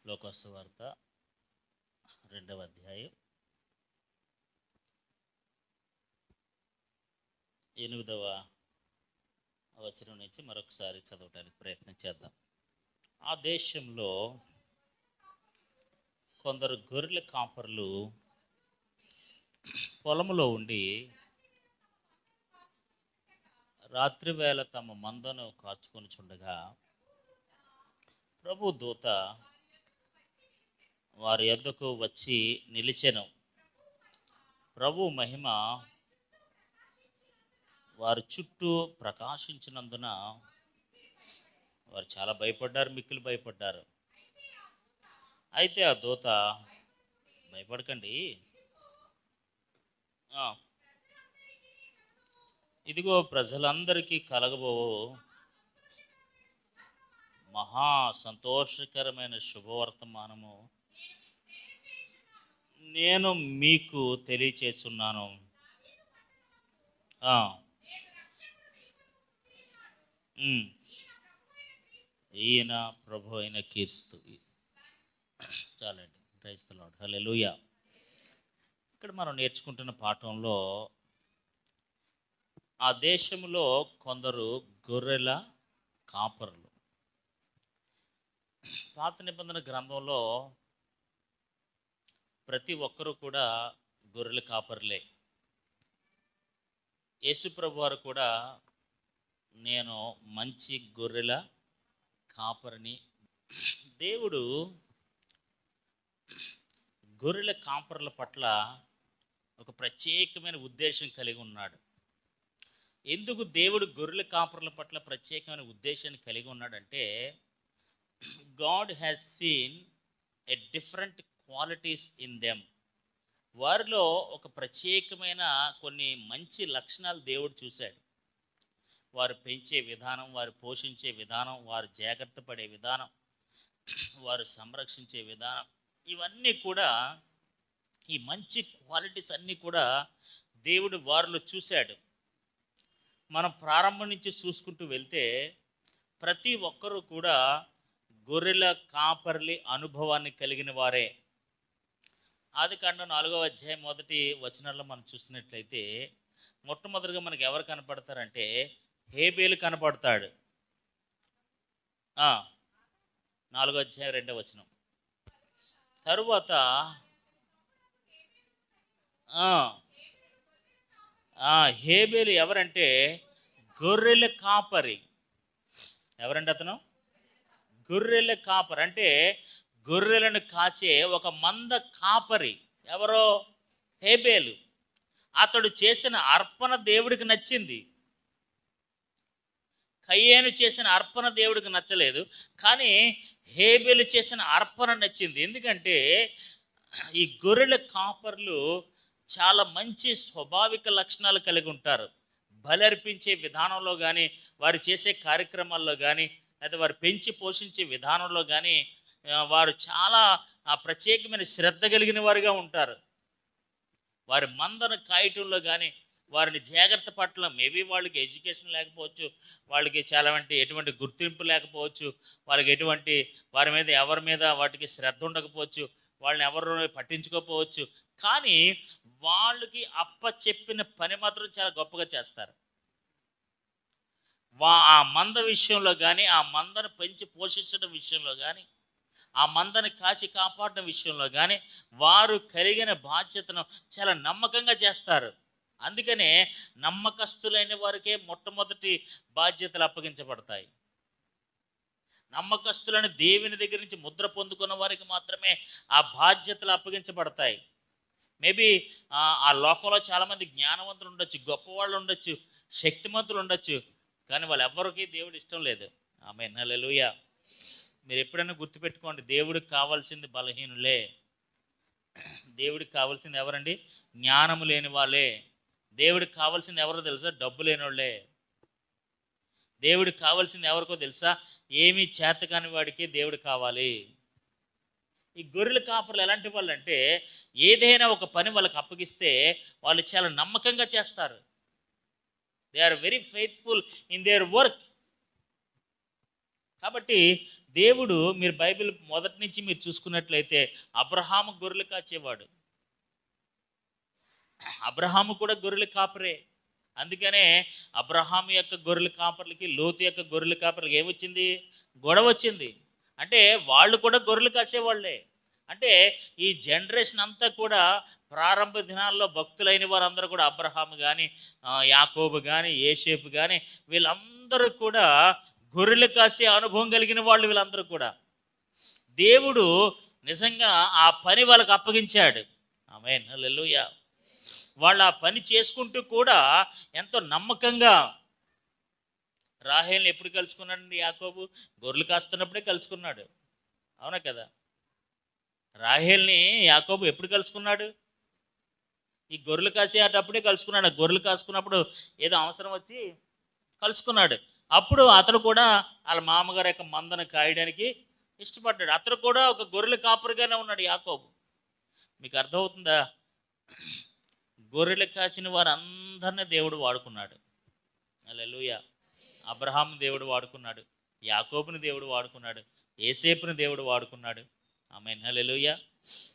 లోకాసు వార్త 2వ అధ్యాయం 8వ వచనం నుంచి మరొకసారి చదవడానికి ప్రయత్నం చేద్దాం. ఆ దేశంలో కొందరు గొర్రెల కాపర్లు పొలంలో ఉండి రాత్రివేళ తమ మందను కాచుకొని చుండగా ప్రభు దూత వారి యొద్దకు వచ్చి నిలిచెను. ప్రభు మహిమ వారి చుట్టూ ప్రకాశించినందున వారు చాలా భయపడ్డారు, మిక్కిలి భయపడ్డారు. అయితే ఆ దూత, భయపడకండి, ఇదిగో ప్రజలందరికీ కలగబో మహా సంతోషకరమైన శుభవర్తమానము నేను మీకు తెలియచేస్తున్నాను. ఈయన ప్రభు అయిన క్రీస్తు. చాలండి, ప్రైజ్ ది లార్డ్, హల్లెలూయా. ఇక్కడ మనం నేర్చుకుంటున్న పాఠంలో ఆ దేశంలో కొందరు గొర్రెల కాపరులు. పాత నిబంధన గ్రంథంలో ప్రతి ఒక్కరూ కూడా గొర్రెల కాపరులే. యేసుప్రభు వారు కూడా నేను మంచి గొర్రెల కాపరిని. దేవుడు గొర్రెల కాపరుల పట్ల ఒక ప్రత్యేకమైన ఉద్దేశం కలిగి ఉన్నాడు. ఎందుకు దేవుడు గొర్రెల కాపరుల పట్ల ప్రత్యేకమైన ఉద్దేశాన్ని కలిగి ఉన్నాడంటే, God has seen a different qualities in them. వారిలో ఒక ప్రత్యేకమైన కొన్ని మంచి లక్షణాలు దేవుడు చూశాడు. వారు పెంచే విధానం, వారు పోషించే విధానం, వారు జాగ్రత్త పడే విధానం, వారు సంరక్షించే విధానం, ఇవన్నీ కూడా, ఈ మంచి క్వాలిటీస్ అన్నీ కూడా దేవుడు వారిలో చూశాడు. మనం ప్రారంభం నుంచి చూసుకుంటూ వెళ్తే ప్రతి ఒక్కరూ కూడా గొర్రెల కాపర్లి అనుభవాన్ని కలిగిన వారే. ఆదికాండం 4వ అధ్యాయం 1వ వచనంలో మనం చూసినట్లయితే మొట్టమొదటిగా మనకు ఎవరు కనపడతారంటే హేబేలు కనపడతాడు. 4వ అధ్యాయం 2వ వచనం. తరువాత హేబేలు ఎవరంటే గొర్రెల కాపరి. ఎవరంటే అతను గొర్రెల కాపరి, అంటే గొర్రెలను కాచే ఒక మంద కాపరి. ఎవరో హేబేలు. అతడు చేసిన అర్పణ దేవుడికి నచ్చింది. కయ్యేను చేసిన అర్పణ దేవుడికి నచ్చలేదు, కానీ హేబేలు చేసిన అర్పణ నచ్చింది. ఎందుకంటే ఈ గొర్రెల కాపర్లు చాలా మంచి స్వాభావిక లక్షణాలు కలిగి ఉంటారు. బలర్పించే విధానంలో కానీ, వారు చేసే కార్యక్రమాల్లో కానీ, లేదా వారు పెంచి పోషించే విధానంలో కానీ వారు చాలా ప్రత్యేకమైన శ్రద్ధ కలిగిన వారుగా ఉంటారు. వారి మందను కాయటంలో కానీ, వారిని జాగ్రత్త పట్ల, మేబీ వాళ్ళకి ఎడ్యుకేషన్ లేకపోవచ్చు, వాళ్ళకి చాలా ఎటువంటి గుర్తింపు లేకపోవచ్చు, వాళ్ళకి వారి మీద ఎవరి మీద వాటికి శ్రద్ధ ఉండకపోవచ్చు, వాళ్ళని ఎవరు పట్టించుకోకపోవచ్చు, కానీ వాళ్ళకి చెప్పిన పని మాత్రం చాలా గొప్పగా చేస్తారు. ఆ మంద విషయంలో కానీ, ఆ మందను పెంచి పోషించడం విషయంలో కానీ, ఆ మందని కాచి కాపాడడం విషయంలో కానీ వారు కలిగిన బాధ్యతను చాలా నమ్మకంగా చేస్తారు. అందుకనే నమ్మకస్తులైన వారికే మొట్టమొదటి బాధ్యతలు అప్పగించబడతాయి. నమ్మకస్తులను దేవుని దగ్గర నుంచి ముద్ర పొందుకున్న వారికి మాత్రమే ఆ బాధ్యతలు అప్పగించబడతాయి. మేబీ ఆ లోకంలో చాలామంది జ్ఞానవంతులు ఉండొచ్చు, గొప్పవాళ్ళు ఉండొచ్చు, శక్తిమంతులు ఉండొచ్చు, కానీ వాళ్ళు ఎవరికి దేవుడు ఇష్టం లేదు. ఆమేన్, హల్లెలూయా. మీరు ఎప్పుడైనా గుర్తుపెట్టుకోండి, దేవుడికి కావాల్సింది బలహీనులే. దేవుడికి కావాల్సింది ఎవరండి? జ్ఞానము లేని వాళ్ళే. దేవుడికి కావాల్సింది ఎవరో తెలుసా? డబ్బు లేని వాళ్ళే. దేవుడికి కావాల్సింది ఎవరికో తెలుసా? ఏమీ చేతకాని వాడికి దేవుడు కావాలి. ఈ గొర్రెల కాపర్లు ఎలాంటి వాళ్ళు అంటే, ఏదైనా ఒక పని వాళ్ళకి అప్పగిస్తే వాళ్ళు చాలా నమ్మకంగా చేస్తారు. They are very faithful in their work. కాబట్టి దేవుడు మీరు బైబిల్ మొదటి నుంచి మీరు చూసుకున్నట్లయితే అబ్రహాము గొర్రెలు కాచేవాడు. అబ్రహాము కూడా గొర్రెల కాపరే. అందుకనే అబ్రహాము యొక్క గొర్రెల కాపర్లకి లోతు యొక్క గొర్రెల కాపర్లకి ఏమొచ్చింది? గొడవ వచ్చింది. అంటే వాళ్ళు కూడా గొర్రెలు కాసేవాళ్ళే. అంటే ఈ జనరేషన్ అంతా కూడా ప్రారంభ దినాల్లో భక్తులైన వారందరూ కూడా అబ్రహాము కానీ, యాకోబు కానీ, యేసేపు కానీ వీళ్ళందరూ కూడా గొర్రెలు కాసే అనుభవం కలిగిన వాళ్ళు. వీళ్ళందరూ కూడా దేవుడు నిజంగా ఆ పని వాళ్ళకు అప్పగించాడు. ఆమేన్, హల్లెలూయా. వాళ్ళు ఆ పని చేసుకుంటూ కూడా ఎంతో నమ్మకంగా రాహేల్ని ఎప్పుడు కలుసుకున్నాడండి యాకోబు? గొర్రెలు కాస్తున్నప్పుడే కలుసుకున్నాడు. అవునా కదా? రాహేల్ని యాకోబు ఎప్పుడు కలుసుకున్నాడు? ఈ గొర్రెలు కాసేటప్పుడే కలుసుకున్నాడు. గొర్రెలు కాసుకున్నప్పుడు ఏదో అవసరం వచ్చి కలుసుకున్నాడు. అప్పుడు అతడు కూడా వాళ్ళ మామగారు యొక్క మందను కాయడానికి ఇష్టపడ్డాడు. అతడు కూడా ఒక గొర్రెల కాపరిగానే ఉన్నాడు యాకోబు. మీకు అర్థమవుతుందా? గొర్రెలు కాచిన వారందరినీ దేవుడు వాడుకున్నాడు. హల్లెలూయా. అబ్రహాం దేవుడు వాడుకున్నాడు, యాకోబుని దేవుడు వాడుకున్నాడు, యేసేపుని దేవుడు వాడుకున్నాడు. ఆమేన్, హల్లెలూయా.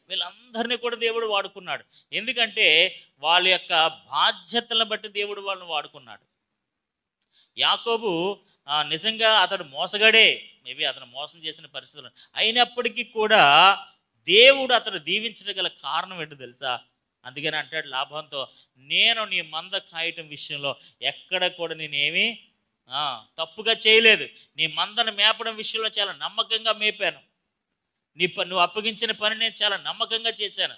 వీళ్ళందరినీ కూడా దేవుడు వాడుకున్నాడు. ఎందుకంటే వాళ్ళ యొక్క బాధ్యతలను బట్టి దేవుడు వాళ్ళని వాడుకున్నాడు. యాకోబు నిజంగా అతడు మోసగాడే, మేబీ అతను మోసం చేసిన పరిస్థితులు అయినప్పటికీ కూడా దేవుడు అతడు దీవించడం గల కారణం ఏంటో తెలుసా? అందుకని అంటాడు లాభంతో, నేను నీ మంద కాయటం విషయంలో ఎక్కడ కూడా నేనేమి తప్పుగా చేయలేదు. నీ మందను మేపడం విషయంలో చాలా నమ్మకంగా మేపాను. నువ్వు అప్పగించిన పని నేను చాలా నమ్మకంగా చేశాను.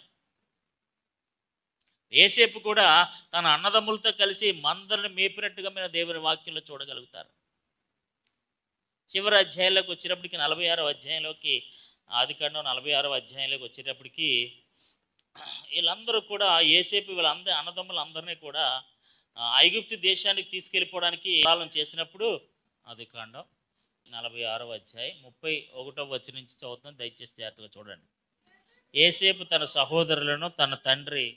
యేసేపు కూడా తన అన్నదమ్ములతో కలిసి మందను మేపినట్టుగా మీరు దేవుని వాక్యంలో చూడగలుగుతారు. చివరి అధ్యాయంలోకి వచ్చేటప్పటికి 46వ అధ్యాయంలోకి, ఆదికాండం 46వ అధ్యాయంలోకి వచ్చేటప్పటికి వీళ్ళందరూ కూడా యేసేపు వీళ్ళందరూ అన్నదమ్ములందరినీ కూడా ఐగుప్తు దేశానికి తీసుకెళ్ళిపోవడానికి కాలం చేసినప్పుడు, ఆదికాండం 46వ అధ్యాయం 31వ వచనం నుంచి చదువుతాం, దయచేసి జాగ్రత్తగా చూడండి. యేసేపు తన సహోదరులను తన తండ్రి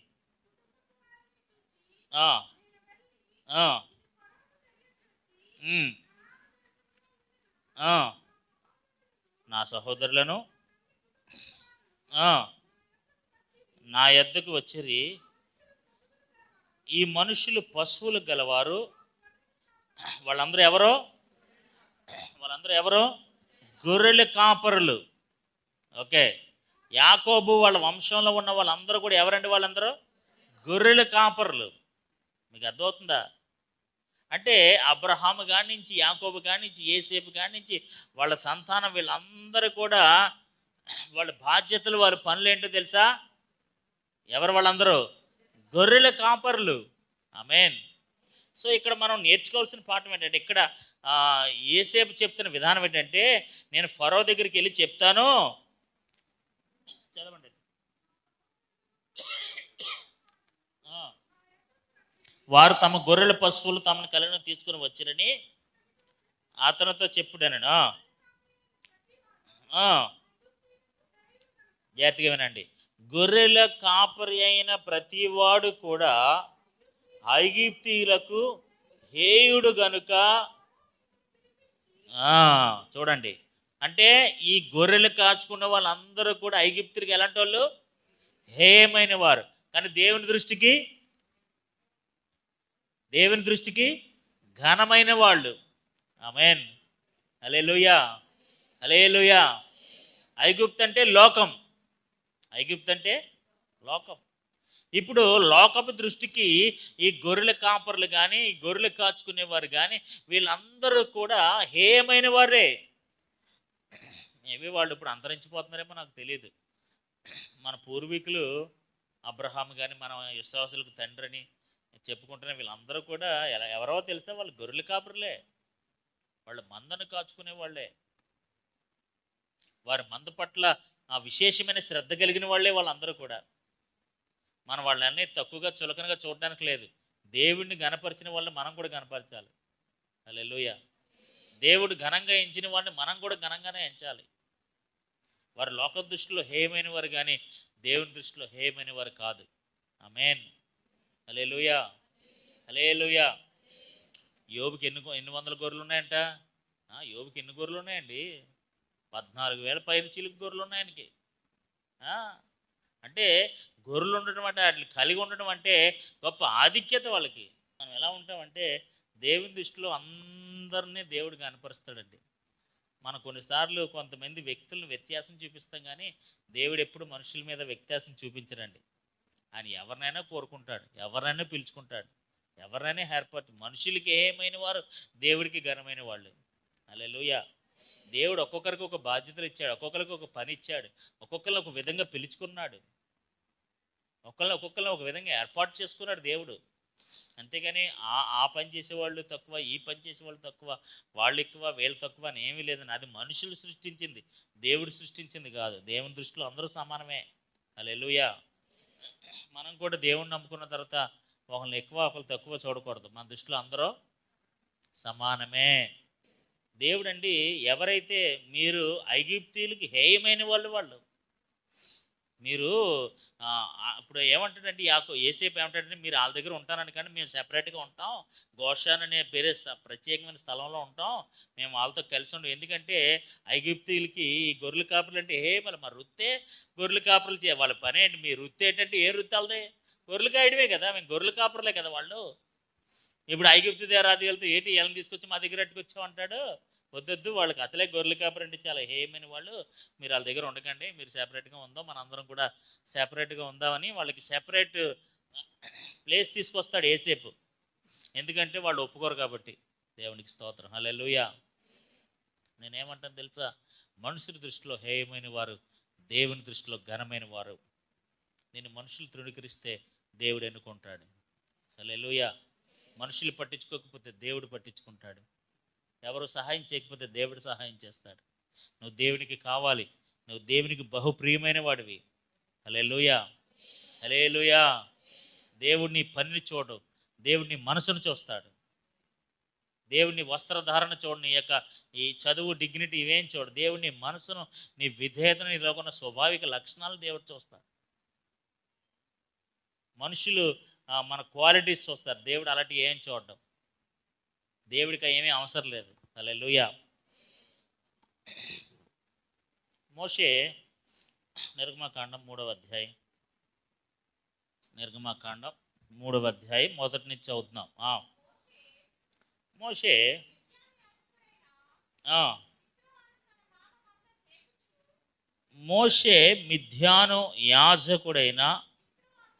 నా సహోదరులను నా యొద్దకు వచ్చిరి, ఈ మనుషులు పశువులు గలవారు. వాళ్ళందరూ ఎవరో? గొర్రెల కాపరులు. ఓకే, యాకోబు వాళ్ళ వంశంలో ఉన్న వాళ్ళందరూ కూడా ఎవరండి? వాళ్ళందరూ గొర్రెల కాపరులు. మీకు అర్థమవుతుందా? అంటే అబ్రహాము కాడి నుంచి, యాకోబు కాడి నుంచి, యేసేపు కాడి నుంచి వాళ్ళ సంతానం వీళ్ళందరూ కూడా వాళ్ళ బాధ్యతలు, వారి పనులు ఏంటో తెలుసా? ఎవరు వాళ్ళందరూ? గొర్రెల కాపరులు. ఆమేన్. సో ఇక్కడ మనం నేర్చుకోవాల్సిన పాఠం ఏంటంటే, ఇక్కడ యేసేపు చెప్తున్న విధానం ఏంటంటే, నేను ఫరో దగ్గరికి వెళ్ళి చెప్తాను, చదవండి. వారు తమ గొర్రెల పశువులు తమను కలను తీసుకుని వచ్చిరని అతనితో చెప్పుడను. జాగ్రత్తగా వినండి. గొర్రెల కాపరి అయిన ప్రతివాడు కూడా ఐగుప్తీయులకు హేయుడు గనుక, చూడండి, అంటే ఈ గొర్రెలు కాచుకున్న వాళ్ళందరూ కూడా ఐగుప్తులకు ఎలాంటి వాళ్ళు? హేయమైన వారు. కానీ దేవుని దృష్టికి ఘనమైన వాళ్ళు. ఆమేన్, హల్లెలూయా, హల్లెలూయా. ఐగుప్తు అంటే లోకం. ఇప్పుడు లోకపు దృష్టికి ఈ గొర్రెల కాపర్లు కానీ, ఈ గొర్రెలు కాచుకునేవారు కానీ వీళ్ళందరూ కూడా హేయమైన వారే. మేబీ వాళ్ళు ఇప్పుడు అంతరించిపోతున్నారేమో నాకు తెలియదు. మన పూర్వీకులు అబ్రహాం కానీ మన విశ్వాసులకు తండ్రిని చెప్పుకుంటున్న వీళ్ళందరూ కూడా ఎవరో తెలుసా? వాళ్ళు గొర్రెల కాపరులే. వాళ్ళు మందను కాచుకునే వాళ్ళే. వారి మంద పట్ల విశేషమైన శ్రద్ధ కలిగిన వాళ్ళే వాళ్ళందరూ కూడా. మనం వాళ్ళని తక్కువగా చులకనగా చూడడానికి లేదు. దేవుడిని ఘనపరిచిన వాళ్ళని మనం కూడా ఘనపరచాలి. హల్లెలూయా. దేవుడు ఘనంగా ఎంచిన వాడిని మనం కూడా ఘనంగానే ఎంచాలి. వారు లోక దృష్టిలో హేయమైన వారు కానీ దేవుని దృష్టిలో హేయమైన వారు కాదు. ఆమేన్, హల్లెలూయా, హల్లెలూయా. యోబుకి ఎన్ని వందల గొర్రెలు ఉన్నాయంట? యోబుకి ఎన్ని గొర్రెలు ఉన్నాయండి? 14,000 పైన చిలుకు గొర్రెలు ఉన్నాయి ఆయనకి. అంటే గొర్రెలు ఉండటం అంటే వాటిని కలిగి ఉండటం అంటే గొప్ప ఆధిక్యత వాళ్ళకి. మనం ఎలా ఉంటామంటే దేవుని దృష్టిలో అందరినీ దేవుడు కనపరుస్తాడండి. మనం కొన్నిసార్లు కొంతమంది వ్యక్తులను వ్యత్యాసం చూపిస్తాం, కానీ దేవుడు ఎప్పుడు మనుషుల మీద వ్యత్యాసం చూపించడండి. ఆయన ఎవరినైనా కోరుకుంటాడు, ఎవరినైనా పిలుచుకుంటాడు, ఎవరినైనా ఏర్పాటు. మనుషులకి ఏమైన వారు దేవుడికి ఘనమైన వాళ్ళు. హల్లెలూయా. దేవుడు ఒక్కొక్కరికి ఒక బాధ్యతలు ఇచ్చాడు, ఒక్కొక్కరికి ఒక పని ఇచ్చాడు, ఒక్కొక్కరిని ఒక విధంగా పిలుచుకున్నాడు, ఒక్కొక్కరిని ఒక విధంగా ఏర్పాటు చేసుకున్నాడు దేవుడు. అంతేగాని ఆ పని చేసేవాళ్ళు తక్కువ, ఈ పని చేసేవాళ్ళు తక్కువ, వాళ్ళు ఎక్కువ వీళ్ళు తక్కువ అని ఏమీ లేదని. అది మనుషులు సృష్టించింది, దేవుడు సృష్టించింది కాదు. దేవుని దృష్టిలో అందరూ సమానమే. హల్లెలూయా. మనం కూడా దేవుణ్ణి నమ్ముకున్న తర్వాత ఒకరిని ఎక్కువ ఒకరు తక్కువ చూడకూడదు. మన దృష్టిలో అందరూ సమానమే. దేవుడండి ఎవరైతే మీరు ఐగుప్తీయులకి హేయమైన వాళ్ళు మీరు ఇప్పుడు ఏమంటాడంటే ఏసేపు ఏమంటాడంటే, మీరు వాళ్ళ దగ్గర ఉంటానని కానీ మేము సెపరేట్గా ఉంటాం, గోషాన్ అనే పేరే ప్రత్యేకమైన స్థలంలో ఉంటాం, మేము వాళ్ళతో కలిసి ఉండం. ఎందుకంటే ఐగుప్తీయులకి ఈ గొర్రెల కాపులు అంటే మరి రుత్తే గొర్రెల కాపులు వాళ్ళ పని ఏంటి? మీ రుత్తి ఏంటంటే ఏ రుత్తి వాళ్ళదే? గొర్రెలు కాయడమే కదా, మేము గొర్రెల కాపురలే కదా వాళ్ళు. ఇప్పుడు ఐగుప్తు దేరాదిలతో ఏంటి వీళ్ళని తీసుకొచ్చి మా దగ్గర అట్టుకొచ్చావు అంటాడు. వద్దొద్దు, వాళ్ళకి అసలే గొర్రెల కాపరి అంటే చాలా హేయమైన వాళ్ళు, మీరు వాళ్ళ దగ్గర ఉండకండి, మీరు సెపరేట్గా ఉందాం, మన అందరం కూడా సెపరేట్గా ఉందామని వాళ్ళకి సెపరేట్ ప్లేస్ తీసుకొస్తాడు ఏసేపు. ఎందుకంటే వాళ్ళు ఒప్పుకోరు కాబట్టి. దేవునికి స్తోత్రం. హల్లెలూయా. నేనేమంటాను తెలుసా, మనుషుల దృష్టిలో హేయమైన వారు, దేవుని దృష్టిలో ఘనమైన వారు. నేను మనుషులు తృణీకరిస్తే దేవుడు ఎన్నుకుంటాడు. హల్లెలూయా. మనుషులు పట్టించుకోకపోతే దేవుడు పట్టించుకుంటాడు. ఎవరు సహాయం చేయకపోతే దేవుడు సహాయం చేస్తాడు. నువ్వు దేవునికి కావాలి, నువ్వు దేవునికి బహుప్రియమైన వాడివి. హల్లెలూయా. హల్లెలూయా. దేవుడిని పనిని చూడు, దేవుడిని మనసును చూస్తాడు. దేవుడిని వస్త్రధారణ చూడు, నీ యొక్క ఈ చదువు డిగ్నిటీ ఇవేం చూడు. దేవుడిని మనసును, నీ విధేయతను, నీలో ఉన్న స్వాభావిక లక్షణాలు దేవుడు చూస్తాడు. మనుషులు మన క్వాలిటీస్ చూస్తారు, దేవుడు అలాంటివి ఏం చూడడం. దేవుడికి ఏమీ అవసరం లేదు. హల్లెలూయా. మోషే నిర్గమకాండం 3వ అధ్యాయం, నిర్గమకాండం 3వ అధ్యాయం మొదటి నుంచి చదువుతున్నాం. మోషే మిద్యాను యాజకుడైన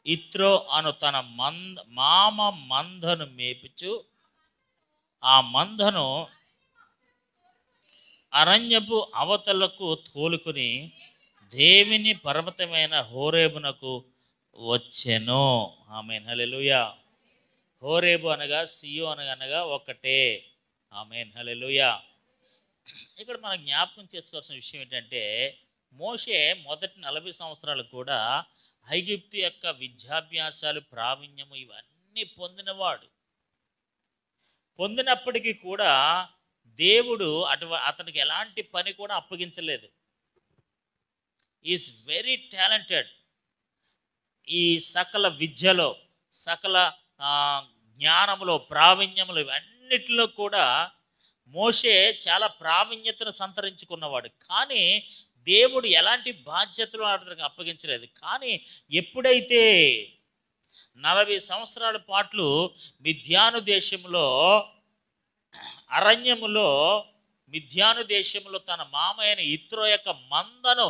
ఇత్రో అను తన మామ మందను మేపుచు ఆ మందను అరణ్యపు అవతలకు తోలుకొని దేవుని పర్వతమైన హోరేబునకు వచ్చెను. ఆమేన్. హల్లెలూయా. హోరేబు అనగా సియో అనగా ఒకటే. ఆమేన్. హల్లెలూయా. ఇక్కడ మనం జ్ఞాపకం చేసుకోవాల్సిన విషయం ఏంటంటే, మోషే మొదటి 40 సంవత్సరాలు కూడా ఐగుప్తు యొక్క విద్యాభ్యాసాలు, ప్రావీణ్యము ఇవన్నీ పొందినప్పటికీ కూడా దేవుడు అతనికి ఎలాంటి పని కూడా అప్పగించలేదు. Is very talented. ఈ సకల విద్యలో, సకల జ్ఞానంలో, ప్రావీణ్యములు ఇవన్నిటిలో కూడా మోషే చాలా ప్రావీణ్యతను సంతరించుకున్నవాడు. కానీ దేవుడు ఎలాంటి బాధ్యతలు అతనికి అప్పగించలేదు. కానీ ఎప్పుడైతే 40 సంవత్సరాల పాటు మిద్యాను దేశంలో, అరణ్యములో, మిద్యాను దేశంలో తన మామయ్యని ఇత్రో యొక్క మందను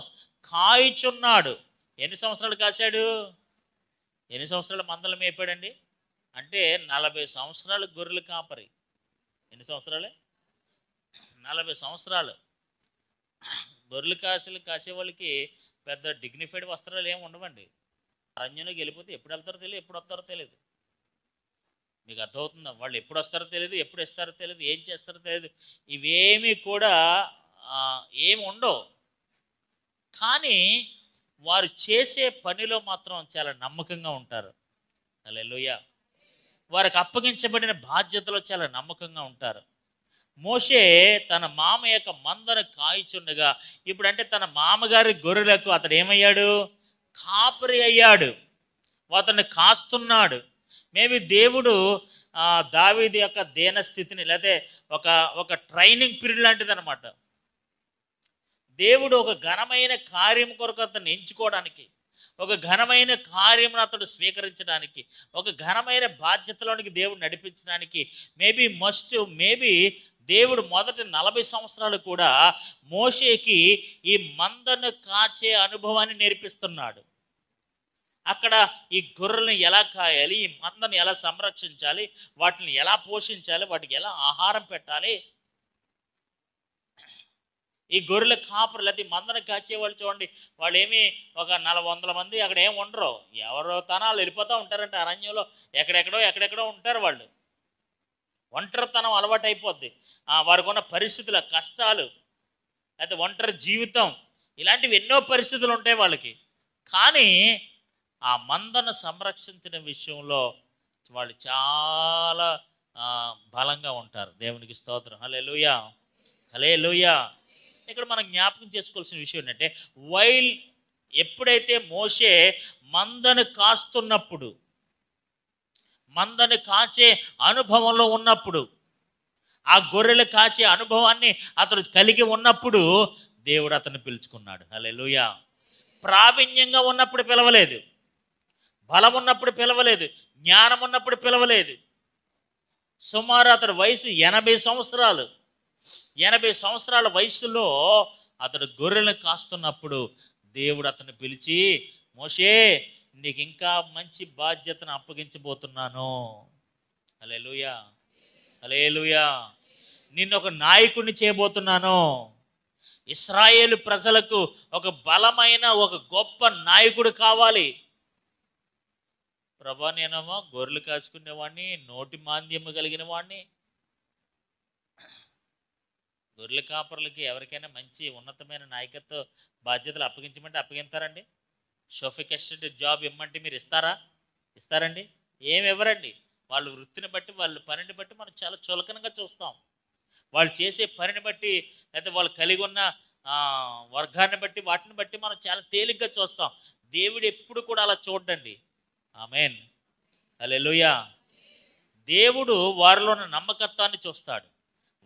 కాయిచున్నాడు. ఎన్ని సంవత్సరాలు కాశాడు? ఎన్ని సంవత్సరాల మందలు మేపాడండి? అంటే 40 సంవత్సరాలు గొర్రెలు కాపరి. ఎన్ని సంవత్సరాలే? 40 సంవత్సరాలు. గొర్రెలు కాసేవాళ్ళకి పెద్ద డిగ్నిఫైడ్ వస్త్రాలు ఏమి ఉండవండి. అరణ్యంలోకి వెళ్ళిపోతే ఎప్పుడు వెళ్తారో తెలియదు, ఎప్పుడు వస్తారో తెలియదు. మీకు అర్థమవుతుందా? వాళ్ళు ఎప్పుడు వస్తారో తెలియదు, ఎప్పుడు ఇస్తారో తెలియదు, ఏం చేస్తారో తెలియదు. ఇవేమీ కూడా ఏమి ఉండవు. కానీ వారు చేసే పనిలో మాత్రం చాలా నమ్మకంగా ఉంటారు. హల్లెలూయా. వారికి అప్పగించబడిన బాధ్యతలో చాలా నమ్మకంగా ఉంటారు. మోషే తన మామ యొక్క మందను కాయిచుండగా, ఇప్పుడంటే తన మామగారి గొర్రెలకు అతడు ఏమయ్యాడు? కాపరి అయ్యాడు. అతన్ని కాస్తున్నాడు. మేబీ దేవుడు దావీదు యొక్క దేన స్థితిని, లేకపోతే ఒక ట్రైనింగ్ పీరియడ్ లాంటిది అనమాట. దేవుడు ఒక ఘనమైన కార్యం కొరకు అతన్ని ఎంచుకోవడానికి, ఒక ఘనమైన కార్యమును అతడు స్వీకరించడానికి, ఒక ఘనమైన బాధ్యతలోనికి దేవుడు నడిపించడానికి మేబీ దేవుడు మొదటి 40 సంవత్సరాలు కూడా మోషేకి ఈ మందను కాచే అనుభవాన్ని నేర్పిస్తున్నాడు. అక్కడ ఈ గొర్రెలను ఎలా కాయాలి, ఈ మందను ఎలా సంరక్షించాలి, వాటిని ఎలా పోషించాలి, వాటికి ఎలా ఆహారం పెట్టాలి. ఈ గొర్రెల కాపరులు అది మందను కాచేవాళ్ళు చూడండి, వాళ్ళు ఏమి ఒక 400 మంది అక్కడ ఏమి ఉండరు, ఎవరో తనాలు వెళ్ళిపోతూ ఉంటారంటే అరణ్యంలో ఎక్కడెక్కడో ఉంటారు. వాళ్ళు ఒంటరితనం అలవాటు అయిపోద్ది, వారికి ఉన్న పరిస్థితుల కష్టాలు, అయితే ఒంటరి జీవితం, ఇలాంటివి ఎన్నో పరిస్థితులు ఉంటాయి వాళ్ళకి. కానీ ఆ మందను సంరక్షించిన విషయంలో వాళ్ళు చాలా బలంగా ఉంటారు. దేవునికి స్తోత్రం. హల్లెలూయా, హల్లెలూయా. ఇక్కడ మనం జ్ఞాపకం చేసుకోవాల్సిన విషయం ఏంటంటే, ఎప్పుడైతే మోషే మందను కాస్తున్నప్పుడు, మందను కాచే అనుభవంలో ఉన్నప్పుడు, ఆ గొర్రెలు కాచే అనుభవాన్ని అతడు కలిగి ఉన్నప్పుడు దేవుడు అతన్ని పిలుచుకున్నాడు. హల్లెలూయా. ప్రావీణ్యంగా ఉన్నప్పుడు పిలవలేదు, బలం ఉన్నప్పుడు పిలవలేదు, జ్ఞానం ఉన్నప్పుడు పిలవలేదు. సుమారు అతడు వయసు 80 సంవత్సరాలు. 80 సంవత్సరాల వయసులో అతడు గొర్రెలను కాస్తున్నప్పుడు దేవుడు అతన్ని పిలిచి, మోషే నీకు ఇంకా మంచి బాధ్యతను అప్పగించబోతున్నాను. హల్లెలూయా, హల్లెలూయా. నిన్ను ఒక నాయకుడిని చేయబోతున్నాను. ఇశ్రాయేలు ప్రజలకు ఒక బలమైన ఒక గొప్ప నాయకుడు కావాలి. ప్రభా, నేనేమో గొర్రెలు కాచుకునేవాడిని, నోటి మాంద్యము కలిగిన వాడిని. గొర్రెల కాపర్లకి ఎవరికైనా మంచి ఉన్నతమైన నాయకత్వ బాధ్యతలు అప్పగించమంటే అప్పగిస్తారండి? సోఫిస్టికేటెడ్ జాబ్ ఇమ్మంటే మీరు ఇస్తారండి? ఏమి ఇవ్వరండి. వాళ్ళ వృత్తిని బట్టి, వాళ్ళ పనిని బట్టి మనం చాలా చులకనగా చూస్తాం. వాళ్ళు చేసే పనిని బట్టి, అయితే వాళ్ళు కలిగి ఉన్న వర్గాన్ని బట్టి, వాటిని బట్టి మనం చాలా తేలిగ్గా చూస్తాం. దేవుడు ఎప్పుడు కూడా అలా చూడండి. ఆమేన్, హల్లెలూయా. దేవుడు వారిలో ఉన్న నమ్మకత్వాన్ని చూస్తాడు,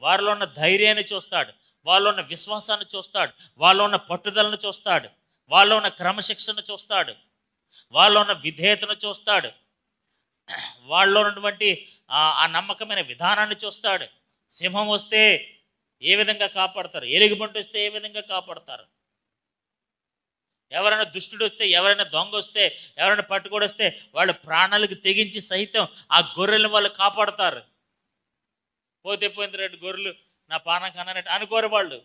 వారిలో ఉన్న ధైర్యాన్ని చూస్తాడు, వాళ్ళలో ఉన్న విశ్వాసాన్ని చూస్తాడు, వాళ్ళలో ఉన్న పట్టుదలను చూస్తాడు, వాళ్ళలో ఉన్న క్రమశిక్షణను చూస్తాడు, వాళ్ళలో ఉన్న విధేయతను చూస్తాడు, వాళ్ళలో ఉన్నటువంటి ఆ నమ్మకమైన విధానాన్ని చూస్తాడు. సింహం వస్తే ఏ విధంగా కాపాడతారు, ఎలుగుబంటి వస్తే ఏ విధంగా కాపాడతారు, ఎవరైనా దుష్టుడు వస్తే, ఎవరైనా దొంగ వస్తే, ఎవరైనా పట్టుకోడు వస్తే వాళ్ళు ప్రాణాలకు తెగించి సహితం ఆ గొర్రెలను వాళ్ళు కాపాడతారు. పోతే పోయింది, 2 గొర్రెలు నా పానం కన్నానట్టు అనుకోరు వాళ్ళు.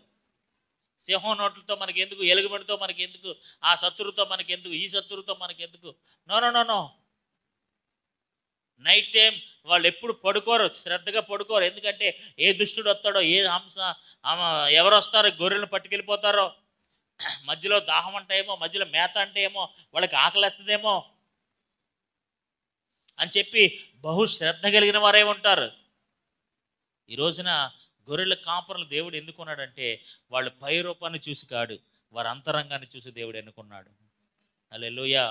సింహం నోట్లతో మనకి ఎందుకు, ఎలుగుబంటితో మనకి ఎందుకు, ఆ శత్రువుతో మనకి ఎందుకు, ఈ శత్రువుతో మనకి ఎందుకు? నో. నైట్ టైం వాళ్ళు ఎప్పుడు పడుకోరు, శ్రద్ధగా పడుకోరు. ఎందుకంటే ఏ దుష్టుడు వస్తాడో, ఏ హంస ఎవరు వస్తారో, గొర్రెలను పట్టుకెళ్ళిపోతారో, మధ్యలో దాహం అంటే ఏమో, మధ్యలో మేత అంటే ఏమో, వాళ్ళకి ఆకలేస్తుందేమో అని చెప్పి బహు శ్రద్ధ కలిగిన వారే ఉంటారు. ఈ రోజున గొర్రెల కాపరులు దేవుడు ఎన్నుకున్నాడంటే వాళ్ళ పై రూపాన్ని చూసి కాడు, వారి అంతరంగాన్ని చూసి దేవుడు ఎన్నుకున్నాడు. హల్లెలూయా.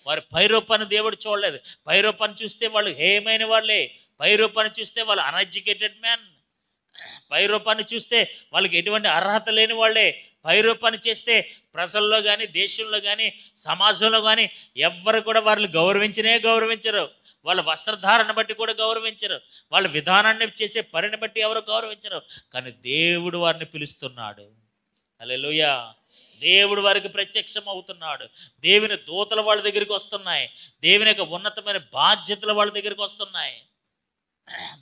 వారి పై రూపాన్ని దేవుడు చూడలేదు. పై రూపాన్ని చూస్తే వాళ్ళు హేయమైన వాళ్ళే, పై రూపాన్ని చూస్తే వాళ్ళు అన్ఎడ్యుకేటెడ్ మ్యాన్, పై రూపాన్ని చూస్తే వాళ్ళకి ఎటువంటి అర్హత లేని వాళ్ళే, పై రూపాన్ని చేస్తే ప్రజల్లో కానీ, దేశంలో కానీ, సమాజంలో కానీ ఎవ్వరు కూడా వారిని గౌరవించరు. వాళ్ళ వస్త్రధారణ బట్టి కూడా గౌరవించరు, వాళ్ళ విధానాన్ని చేసే పనిని బట్టి ఎవరు గౌరవించరు. కానీ దేవుడు వారిని పిలుస్తున్నాడు. హల్లెలూయా. దేవుడు వారికి ప్రత్యక్షం అవుతున్నాడు. దేవుని దూతలు వాళ్ళ దగ్గరికి వస్తున్నాయి, దేవుని యొక్క ఉన్నతమైన బాధ్యతలు వాళ్ళ దగ్గరికి వస్తున్నాయి,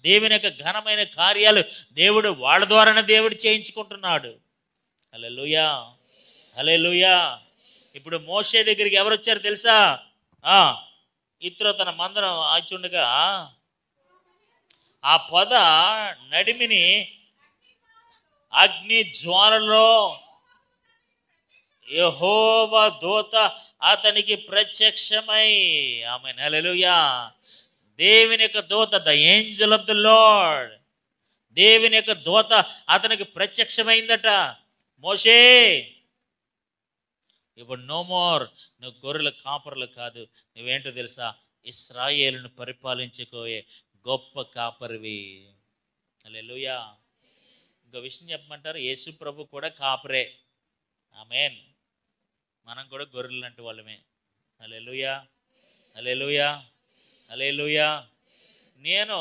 దేవుని యొక్క ఘనమైన కార్యాలు దేవుడు వాళ్ళ ద్వారానే దేవుడు చేయించుకుంటున్నాడు. హల్లెలూయా, హల్లెలూయా. ఇప్పుడు మోషే దగ్గరికి ఎవరు వచ్చారు తెలుసా? ఇత్రో తన మందరం ఆచుండగా ఆ పొద నడిమిని అగ్ని జ్వాలలో యెహోవా దూత అతనికి ప్రత్యక్షమై, ఆమేన్, హల్లెలూయా. దేవుని యొక్క దూత, the Angel of the lord, దేవుని యొక్క దూత అతనికి ప్రత్యక్షమైందట. మోషే, ఇప్పుడు నో మోర్, నువ్వు గొర్రెల కాపరులు కాదు, నువ్వేంటో తెలుసా? ఇశ్రాయేలును పరిపాలించుకోయే గొప్ప కాపరివి. హల్లెలూయా. ఇంకో విషయం చెప్పమంటారు, యేసు ప్రభు కూడా కాపరే. ఆమేన్. మనం కూడా గొర్రెలు లాంటి వాళ్ళమే. హల్లెలూయా, హల్లెలూయా, హల్లెలూయా. నేను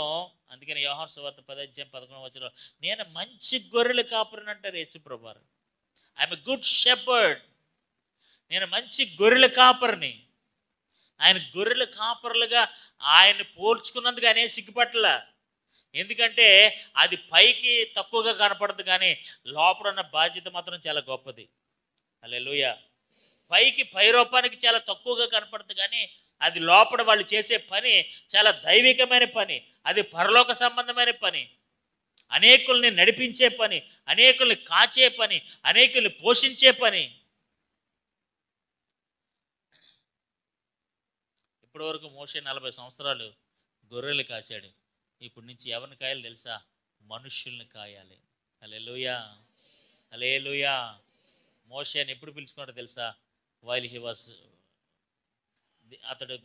అందుకని యోహాను సువార్త 10:11 నేను మంచి గొర్రెల కాపరిని అంటారు యేసుప్రభు వారు. I'm a good shepherd. నేను మంచి గొర్రెల కాపరిని. ఆయన గొర్రెల కాపరులుగా ఆయన పోల్చుకున్నందుకు ఆయన సిగ్గుపట్ల. ఎందుకంటే అది పైకి తక్కువగా కనపడదు, కానీ లోపల ఉన్న బాధ్యత మాత్రం చాలా గొప్పది. హల్లెలూయా. పైకి పైరూపానికి చాలా తక్కువగా కనపడదు, కానీ అది లోపల వాళ్ళు చేసే పని చాలా దైవికమైన పని. అది పరలోక సంబంధమైన పని. అనేకుల్ని నడిపించే పని, అనేకుల్ని కాచే పని, అనేకుల్ని పోషించే పని. ఇప్పటి వరకు మోషే 40 సంవత్సరాలు గొర్రెలు కాచాడు. ఇప్పుడు నుంచి ఎవరిని కాయాలి తెలుసా? మనుష్యుల్ని కాయాలి. హల్లెలూయా, హల్లెలూయా. మోషేని ఎప్పుడు పిలుచుకున్నాడో తెలుసా? వైల్ హీ వాస్, అతడు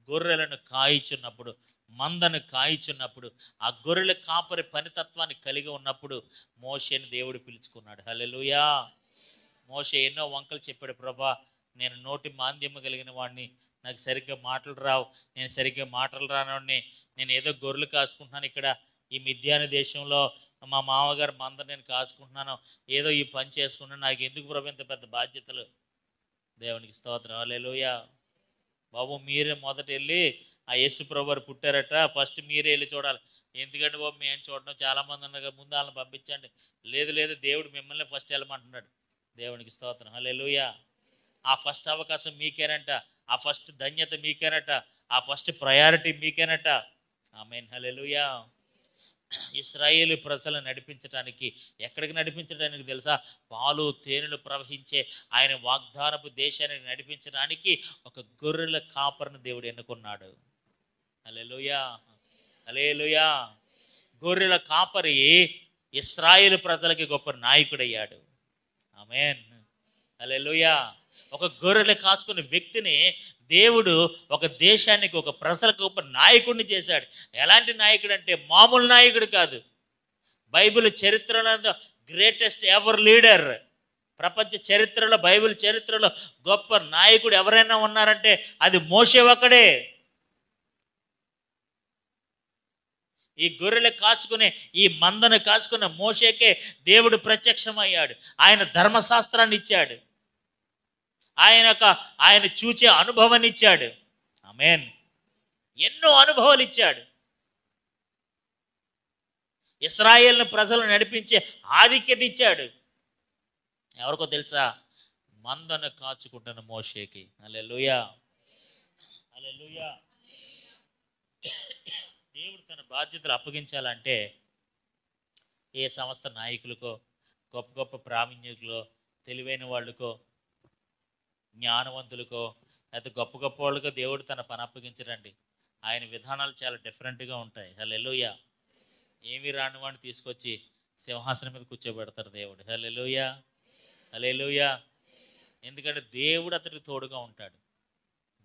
గొర్రెలను కాయిచున్నప్పుడు, మందను కాయిచున్నప్పుడు, ఆ గొర్రెల కాపరి పనితత్వాన్ని కలిగి ఉన్నప్పుడు మోషేని దేవుడు పిలుచుకున్నాడు. హల్లెలూయా. మోషే ఎన్నో వంకలు చెప్పాడు. ప్రభా, నేను నోటి మాంద్యము కలిగిన వాడిని, నాకు సరిగ్గా మాటలు రావు, నేను సరిగ్గా మాటలు రానివాడిని, నేను ఏదో గొర్రెలు కాసుకుంటున్నాను ఇక్కడ ఈ మిద్యాను దేశంలో, మా మామగారు మంద నేను కాసుకుంటున్నాను, ఏదో ఈ పని చేసుకుంటున్నాను, నాకు ఎందుకు ప్రభు ఇంత పెద్ద బాధ్యతలు? దేవునికి స్తోత్రం. హల్లెలూయా. బాబు మీరే మొదట వెళ్ళి, ఆ యేసు ప్రభు వారు పుట్టారట, ఫస్ట్ మీరే వెళ్ళి చూడాలి. ఎందుకంటే బాబు మేము చూడడం చాలామంది ఉన్నారు, ముందు వాళ్ళని పంపించండి. లేదు లేదు, దేవుడు మిమ్మల్ని ఫస్ట్ వెళ్ళమంటున్నాడు. దేవునికి స్తోత్రం. హల్లెలూయా. ఆ ఫస్ట్ అవకాశం మీకేనట, ఆ ఫస్ట్ ధన్యత మీకేనట, ఆ ఫస్ట్ ప్రయారిటీ మీకేనట. ఆమేన్. హల్లెలూయా. ఇశ్రాయేలు ప్రజలను నడిపించడానికి, ఎక్కడికి నడిపించడానికి తెలుసా? పాలు తేనెలు ప్రవహించే ఆయన వాగ్దానపు దేశానికి నడిపించడానికి ఒక గొర్రెల కాపరిని దేవుడు ఎన్నుకున్నాడు. హల్లెలూయా, హల్లెలూయా. గొర్రెల కాపరి ఇశ్రాయేలు ప్రజలకి గొప్ప నాయకుడయ్యాడు. ఆమేన్. హల్లెలూయా. ఒక గొర్రెలు కాసుకున్న వ్యక్తిని దేవుడు ఒక దేశానికి, ఒక ప్రజలకు గొప్ప నాయకుడిని చేశాడు. ఎలాంటి నాయకుడు అంటే మామూలు నాయకుడు కాదు. బైబిల్ చరిత్రలో గ్రేటెస్ట్ ఎవర్ లీడర్. ప్రపంచ చరిత్రలో, బైబిల్ చరిత్రలో గొప్ప నాయకుడు ఎవరైనా ఉన్నారంటే అది మోషే ఒక్కడే. ఈ గొర్రెలు కాచుకునే, ఈ మందను కాచుకున్న మోషేకే దేవుడు ప్రత్యక్షమయ్యాడు. ఆయన ధర్మశాస్త్రాన్ని ఇచ్చాడు, ఆయన చూచే అనుభవాన్ని ఇచ్చాడు. ఆమేన్. ఎన్నో అనుభవాలు ఇచ్చాడు. ఇశ్రాయేలు ప్రజలను నడిపించే ఆధిక్యత ఇచ్చాడు. ఎవరికో తెలుసా? మందను కాచుకుంటున్న మోషేకి. హల్లెలూయా, హల్లెలూయా. దేవుడు తన బాధ్యతలు అప్పగించాలంటే ఏ సంస్థ నాయకులకో, గొప్ప గొప్ప ప్రావీణ్యులకో, తెలివైన వాళ్ళకో, జ్ఞానవంతులకో, లేకపోతే గొప్ప గొప్ప వాళ్ళకో దేవుడు తన పని అప్పగించడండి. ఆయన విధానాలు చాలా డిఫరెంట్గా ఉంటాయి. హల్లెలూయా. ఏమీ రాని వాడిని తీసుకొచ్చి సింహాసనం మీద కూర్చోబెడతారు దేవుడు. హల్లెలూయా, హల్లెలూయా. ఎందుకంటే దేవుడు అతడికి తోడుగా ఉంటాడు.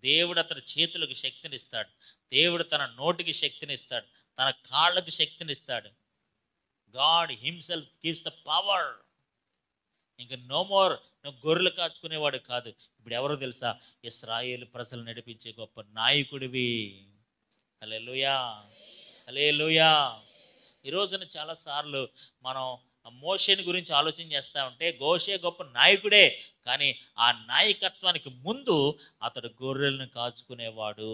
దేవుడు అతని చేతులకు శక్తిని ఇస్తాడు. దేవుడు తన నోటికి శక్తిని ఇస్తాడు, తన కాళ్ళకు శక్తిని ఇస్తాడు. God himself gives the power. ఇంకా నో మోర్ నువ్వు గొర్రెలు కాచుకునేవాడు కాదు. ఇప్పుడు ఎవరో తెలుసా? ఇశ్రాయేలు ప్రజలు నడిపించే గొప్ప నాయకుడివి. హల్లెలూయా, హల్లెలూయా. ఈ రోజున చాలాసార్లు మనం మోషేని గురించి ఆలోచన చేస్తూ ఉంటే మోషే గొప్ప నాయకుడే, కానీ ఆ నాయకత్వానికి ముందు అతడు గొర్రెలను కాచుకునేవాడు,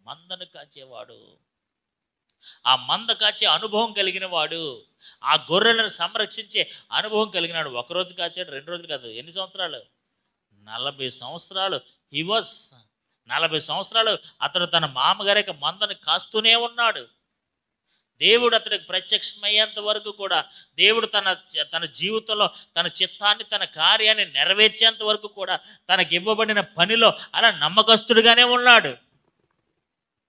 మందను కాచేవాడు, ఆ మంద కాచే అనుభవం కలిగిన వాడు, ఆ గొర్రెలను సంరక్షించే అనుభవం కలిగినాడు. ఒకరోజు కాచాడు, 2 రోజులు కాదు. ఎన్ని సంవత్సరాలు? 40 సంవత్సరాలు. హీ వాస్ 40 సంవత్సరాలు అతడు తన మామగారి యొక్క మందను కాస్తూనే ఉన్నాడు. దేవుడు అతడికి ప్రత్యక్షమయ్యేంత వరకు కూడా, దేవుడు తన జీవితంలో తన చిత్తాన్ని, తన కార్యాన్ని నెరవేర్చేంత వరకు కూడా తనకి ఇవ్వబడిన పనిలో అలా నమ్మకస్తుడిగానే ఉన్నాడు.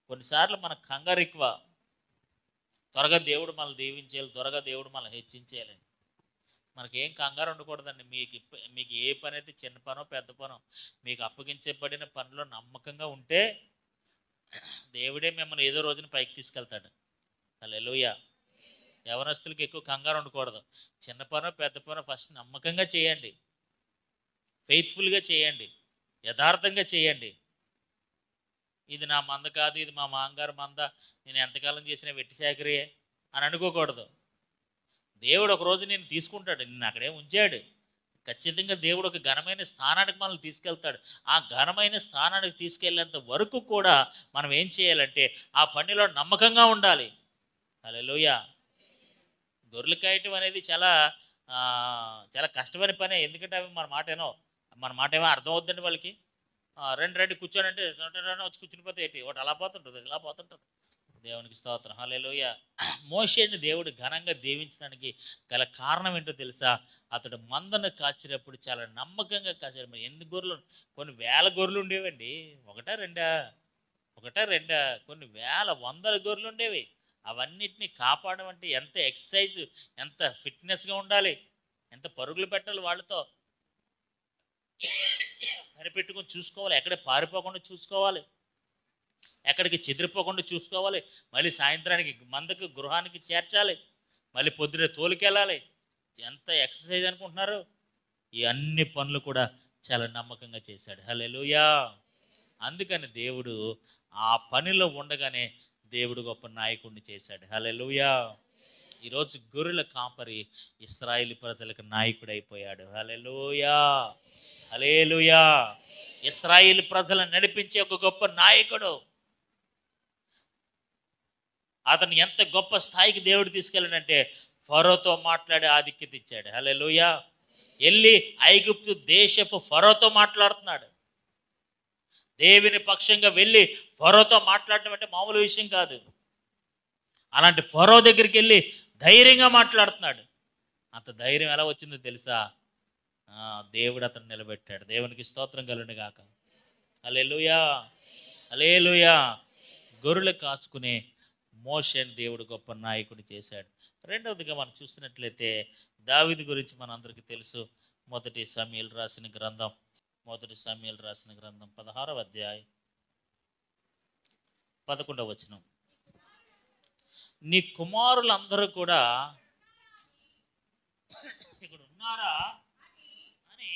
కొన్నిసార్లు మన కంగారు ఎక్కువ. త్వరగా దేవుడు మనల్ని దీవించేయాలి, త్వరగా దేవుడు మనల్ని హెచ్చించేయాలండి. మనకేం కంగారు ఉండకూడదండి. మీకు ఏ పని అయితే, చిన్న పనో పెద్ద పనో, మీకు అప్పగించబడిన పనిలో నమ్మకంగా ఉంటే దేవుడే మిమ్మల్ని ఏదో రోజున పైకి తీసుకెళ్తాడు. హల్లెలూయా. యవనస్తులకి ఎక్కువ కంగారు ఉండకూడదు. చిన్న పనో పెద్ద పనో ఫస్ట్ నమ్మకంగా చేయండి. ఫెయిత్ఫుల్గా చేయండి, యథార్థంగా చేయండి. ఇది నా మంద కాదు, ఇది మా మాంగారు మంద, నేను ఎంతకాలం చేసినా వెట్టి సేకరియే అని అనుకోకూడదు. దేవుడు ఒకరోజు నేను తీసుకుంటాడు, నిన్ను అక్కడే ఉంచాడు. ఖచ్చితంగా దేవుడు ఒక ఘనమైన స్థానానికి మనల్ని తీసుకెళ్తాడు. ఆ ఘనమైన స్థానానికి తీసుకెళ్ళేంత వరకు కూడా మనం ఏం చేయాలంటే ఆ పనిలో నమ్మకంగా ఉండాలి. హల్లెలూయా. గొర్రెలు కాయటం అనేది చాలా చాలా కష్టమైన పనే. ఎందుకంటే అవి మన మాట ఏమో అర్థం అవుతుందండి వాళ్ళకి. రెండు రెండు కూర్చోనంటే వచ్చి కూర్చుని ఏంటి ఒకటి అలా పోతుంటుంది, ఇలా పోతుంటుంది. దేవునికి స్తోత్రం. హల్లెలూయా. మోషేని దేవుడు ఘనంగా దీవించడానికి గల కారణం ఏంటో తెలుసా? అతడు మందను కాచినప్పుడు చాలా నమ్మకంగా కాచాడు. మరి ఎన్ని గొర్రెలు, కొన్ని వేల గొర్రెలు ఉండేవండి. ఒకటా రెండా కొన్ని వేల వందల గొర్రెలు ఉండేవి. అవన్నిటిని కాపాడడం అంటే ఎంత ఎక్సర్సైజ్, ఎంత ఫిట్నెస్గా ఉండాలి, ఎంత పరుగులు పెట్టాలి, వాళ్ళతో కనిపెట్టుకొని చూసుకోవాలి, ఎక్కడ పారిపోకుండా చూసుకోవాలి, ఎక్కడికి చెదిరిపోకుండా చూసుకోవాలి. మళ్ళీ సాయంత్రానికి మందకు గృహానికి చేర్చాలి, మళ్ళీ పొద్దున తోలుకెళ్ళాలి. ఎంత ఎక్సర్సైజ్ అనుకుంటున్నారు? ఈ అన్ని పనులు కూడా చాలా నమ్మకంగా చేశాడు. హల్లెలూయా. అందుకని దేవుడు ఆ పనిలో ఉండగానే దేవుడు గొప్ప నాయకుడిని చేశాడు. హల్లెలూయా. ఈరోజు గొర్రెల కాపరి ఇశ్రాయేలు ప్రజలకు నాయకుడు అయిపోయాడు. హల్లెలూయా, హల్లెలూయా. ఇశ్రాయేలు ప్రజలను నడిపించే ఒక గొప్ప నాయకుడు. అతను ఎంత గొప్ప స్థాయికి దేవుడు తీసుకెళ్ళాడంటే ఫరోతో మాట్లాడి ఆధిక్యత ఇచ్చాడు. హల్లెలూయా. వెళ్ళి ఐగుప్తు దేశపు ఫరోతో మాట్లాడుతున్నాడు. దేవుని పక్షంగా వెళ్ళి ఫరోతో మాట్లాడటం అంటే మామూలు విషయం కాదు. అలాంటి ఫరో దగ్గరికి వెళ్ళి ధైర్యంగా మాట్లాడుతున్నాడు. అంత ధైర్యం ఎలా వచ్చిందో తెలుసా? దేవుడు అతను నిలబెట్టాడు. దేవునికి స్తోత్రం కలుగును గాక. హల్లెలూయా, హల్లెలూయా. గొర్రెలు కాచుకునే మోషేని దేవుడు గొప్ప నాయకుడు చేశాడు. రెండవదిగా మనం చూసినట్లయితే దావీదు గురించి మనందరికీ తెలుసు. మొదటి సమూయేలు రాసిన గ్రంథం 16వ అధ్యాయం 11వ వచనం. నీ కుమారులందరూ కూడా ఇక్కడ ఉన్నారా అని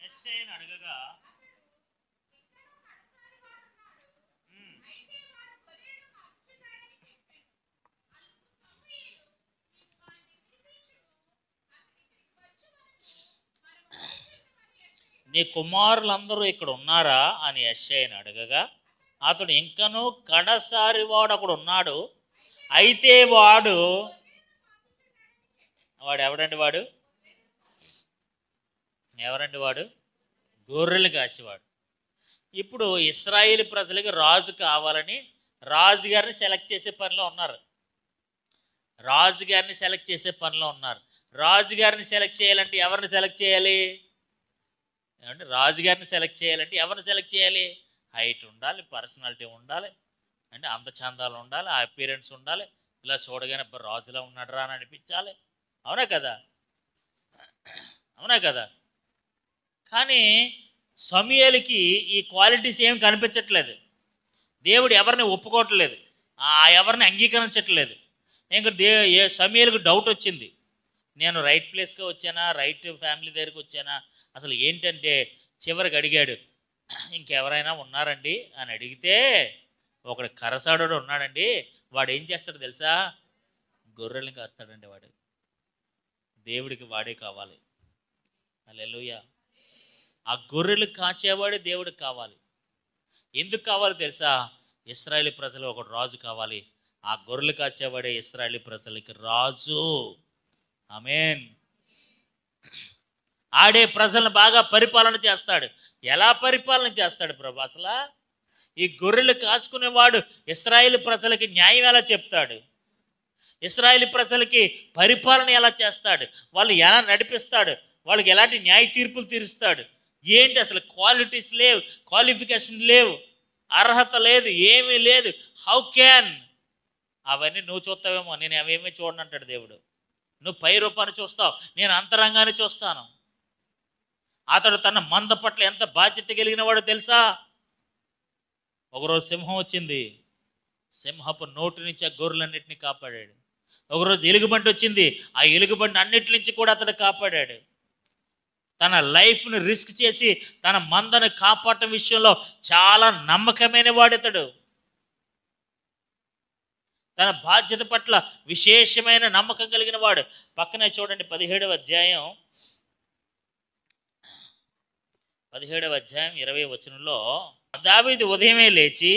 యెషయాను అడగగా, నీ కుమారులందరూ ఇక్కడ ఉన్నారా అని యెషయాను అడగగా, అతడు ఇంకనూ కడసారి వాడు అక్కడ ఉన్నాడు, అయితే వాడు ఎవడండి? వాడు గొర్రెలు కాసేవాడు. ఇప్పుడు ఇశ్రాయేలు ప్రజలకి రాజు కావాలని రాజుగారిని సెలెక్ట్ చేసే పనిలో ఉన్నారు. రాజుగారిని సెలెక్ట్ చేయాలంటే ఎవరిని సెలెక్ట్ చేయాలి? ఏమంటే రాజుగారిని సెలెక్ట్ చేయాలంటే ఎవరిని సెలెక్ట్ చేయాలి? హైట్ ఉండాలి, పర్సనాలిటీ ఉండాలి, అంటే అందచందాలు ఉండాలి, ఆ అపీరెన్స్ ఉండాలి. ఇలా చూడగానే రాజులా ఉన్నాడు రా అని అనిపించాలి. అవునా కదా? కానీ సమూయేలుకి ఈ క్వాలిటీస్ ఏమి కనిపించట్లేదు. దేవుడు ఎవరిని ఒప్పుకోవట్లేదు, ఎవరిని అంగీకరించట్లేదు. ఇంకా సమూయేలుకు డౌట్ వచ్చింది, నేను రైట్ ప్లేస్గా వచ్చానా, రైట్ ఫ్యామిలీ దగ్గరికి వచ్చానా? అసలు ఏంటంటే చివరికి అడిగాడు, ఇంకెవరైనా ఉన్నారండి అని అడిగితే, ఒకడు కరసాడు ఉన్నాడండి, వాడు ఏం చేస్తాడు తెలుసా? గొర్రెల్ని కాస్తాడండి. వాడు దేవుడికి వాడే కావాలి. హల్లెలూయా. ఆ గొర్రెలు కాచేవాడే దేవుడికి కావాలి. ఎందుకు కావాలి తెలుసా? ఇశ్రాయేలు ప్రజలు ఒకడు రాజు కావాలి. ఆ గొర్రెలు కాచేవాడే ఇశ్రాయేలు ప్రజలకి రాజు. ఆమేన్. ఆడే ప్రజలను బాగా పరిపాలన చేస్తాడు. ఎలా పరిపాలన చేస్తాడు ప్రభు? అసలు ఈ గొర్రెలు కాచుకునేవాడు ఇశ్రాయేలు ప్రజలకి న్యాయం ఎలా చెప్తాడు? ఇశ్రాయేలు ప్రజలకి పరిపాలన ఎలా చేస్తాడు? వాళ్ళు ఎలా నడిపిస్తాడు? వాళ్ళకి ఎలాంటి న్యాయ తీర్పులు తీరుస్తాడు? ఏంటి అసలు? క్వాలిటీస్ లేవు, క్వాలిఫికేషన్ లేవు, అర్హత లేదు, ఏమీ లేదు. How can? అవన్నీ నువ్వు చూస్తావేమో, నేను అవేమీ చూడనంటాడు దేవుడు. నువ్వు పై రూపాన్ని చూస్తావు, నేను అంతరంగాన్ని చూస్తాను. అతడు తన మంద పట్ల ఎంత బాధ్యత కలిగిన వాడో తెలుసా? ఒకరోజు సింహం వచ్చింది, సింహపు నోటి నుంచి ఆ గొర్రెలన్నింటినీ కాపాడాడు. ఒకరోజు ఎలుగుబంటి వచ్చింది, ఆ ఎలుగుబంటి అన్నిటి నుంచి కూడా అతడు కాపాడాడు. తన లైఫ్ను రిస్క్ చేసి తన మందను కాపాడటం విషయంలో చాలా నమ్మకమైన వాడితడు. తన బాధ్యత పట్ల విశేషమైన నమ్మకం కలిగిన వాడు. పక్కనే చూడండి 17వ అధ్యాయం 20వ వచనంలో, దావీదు ఉదయమే లేచి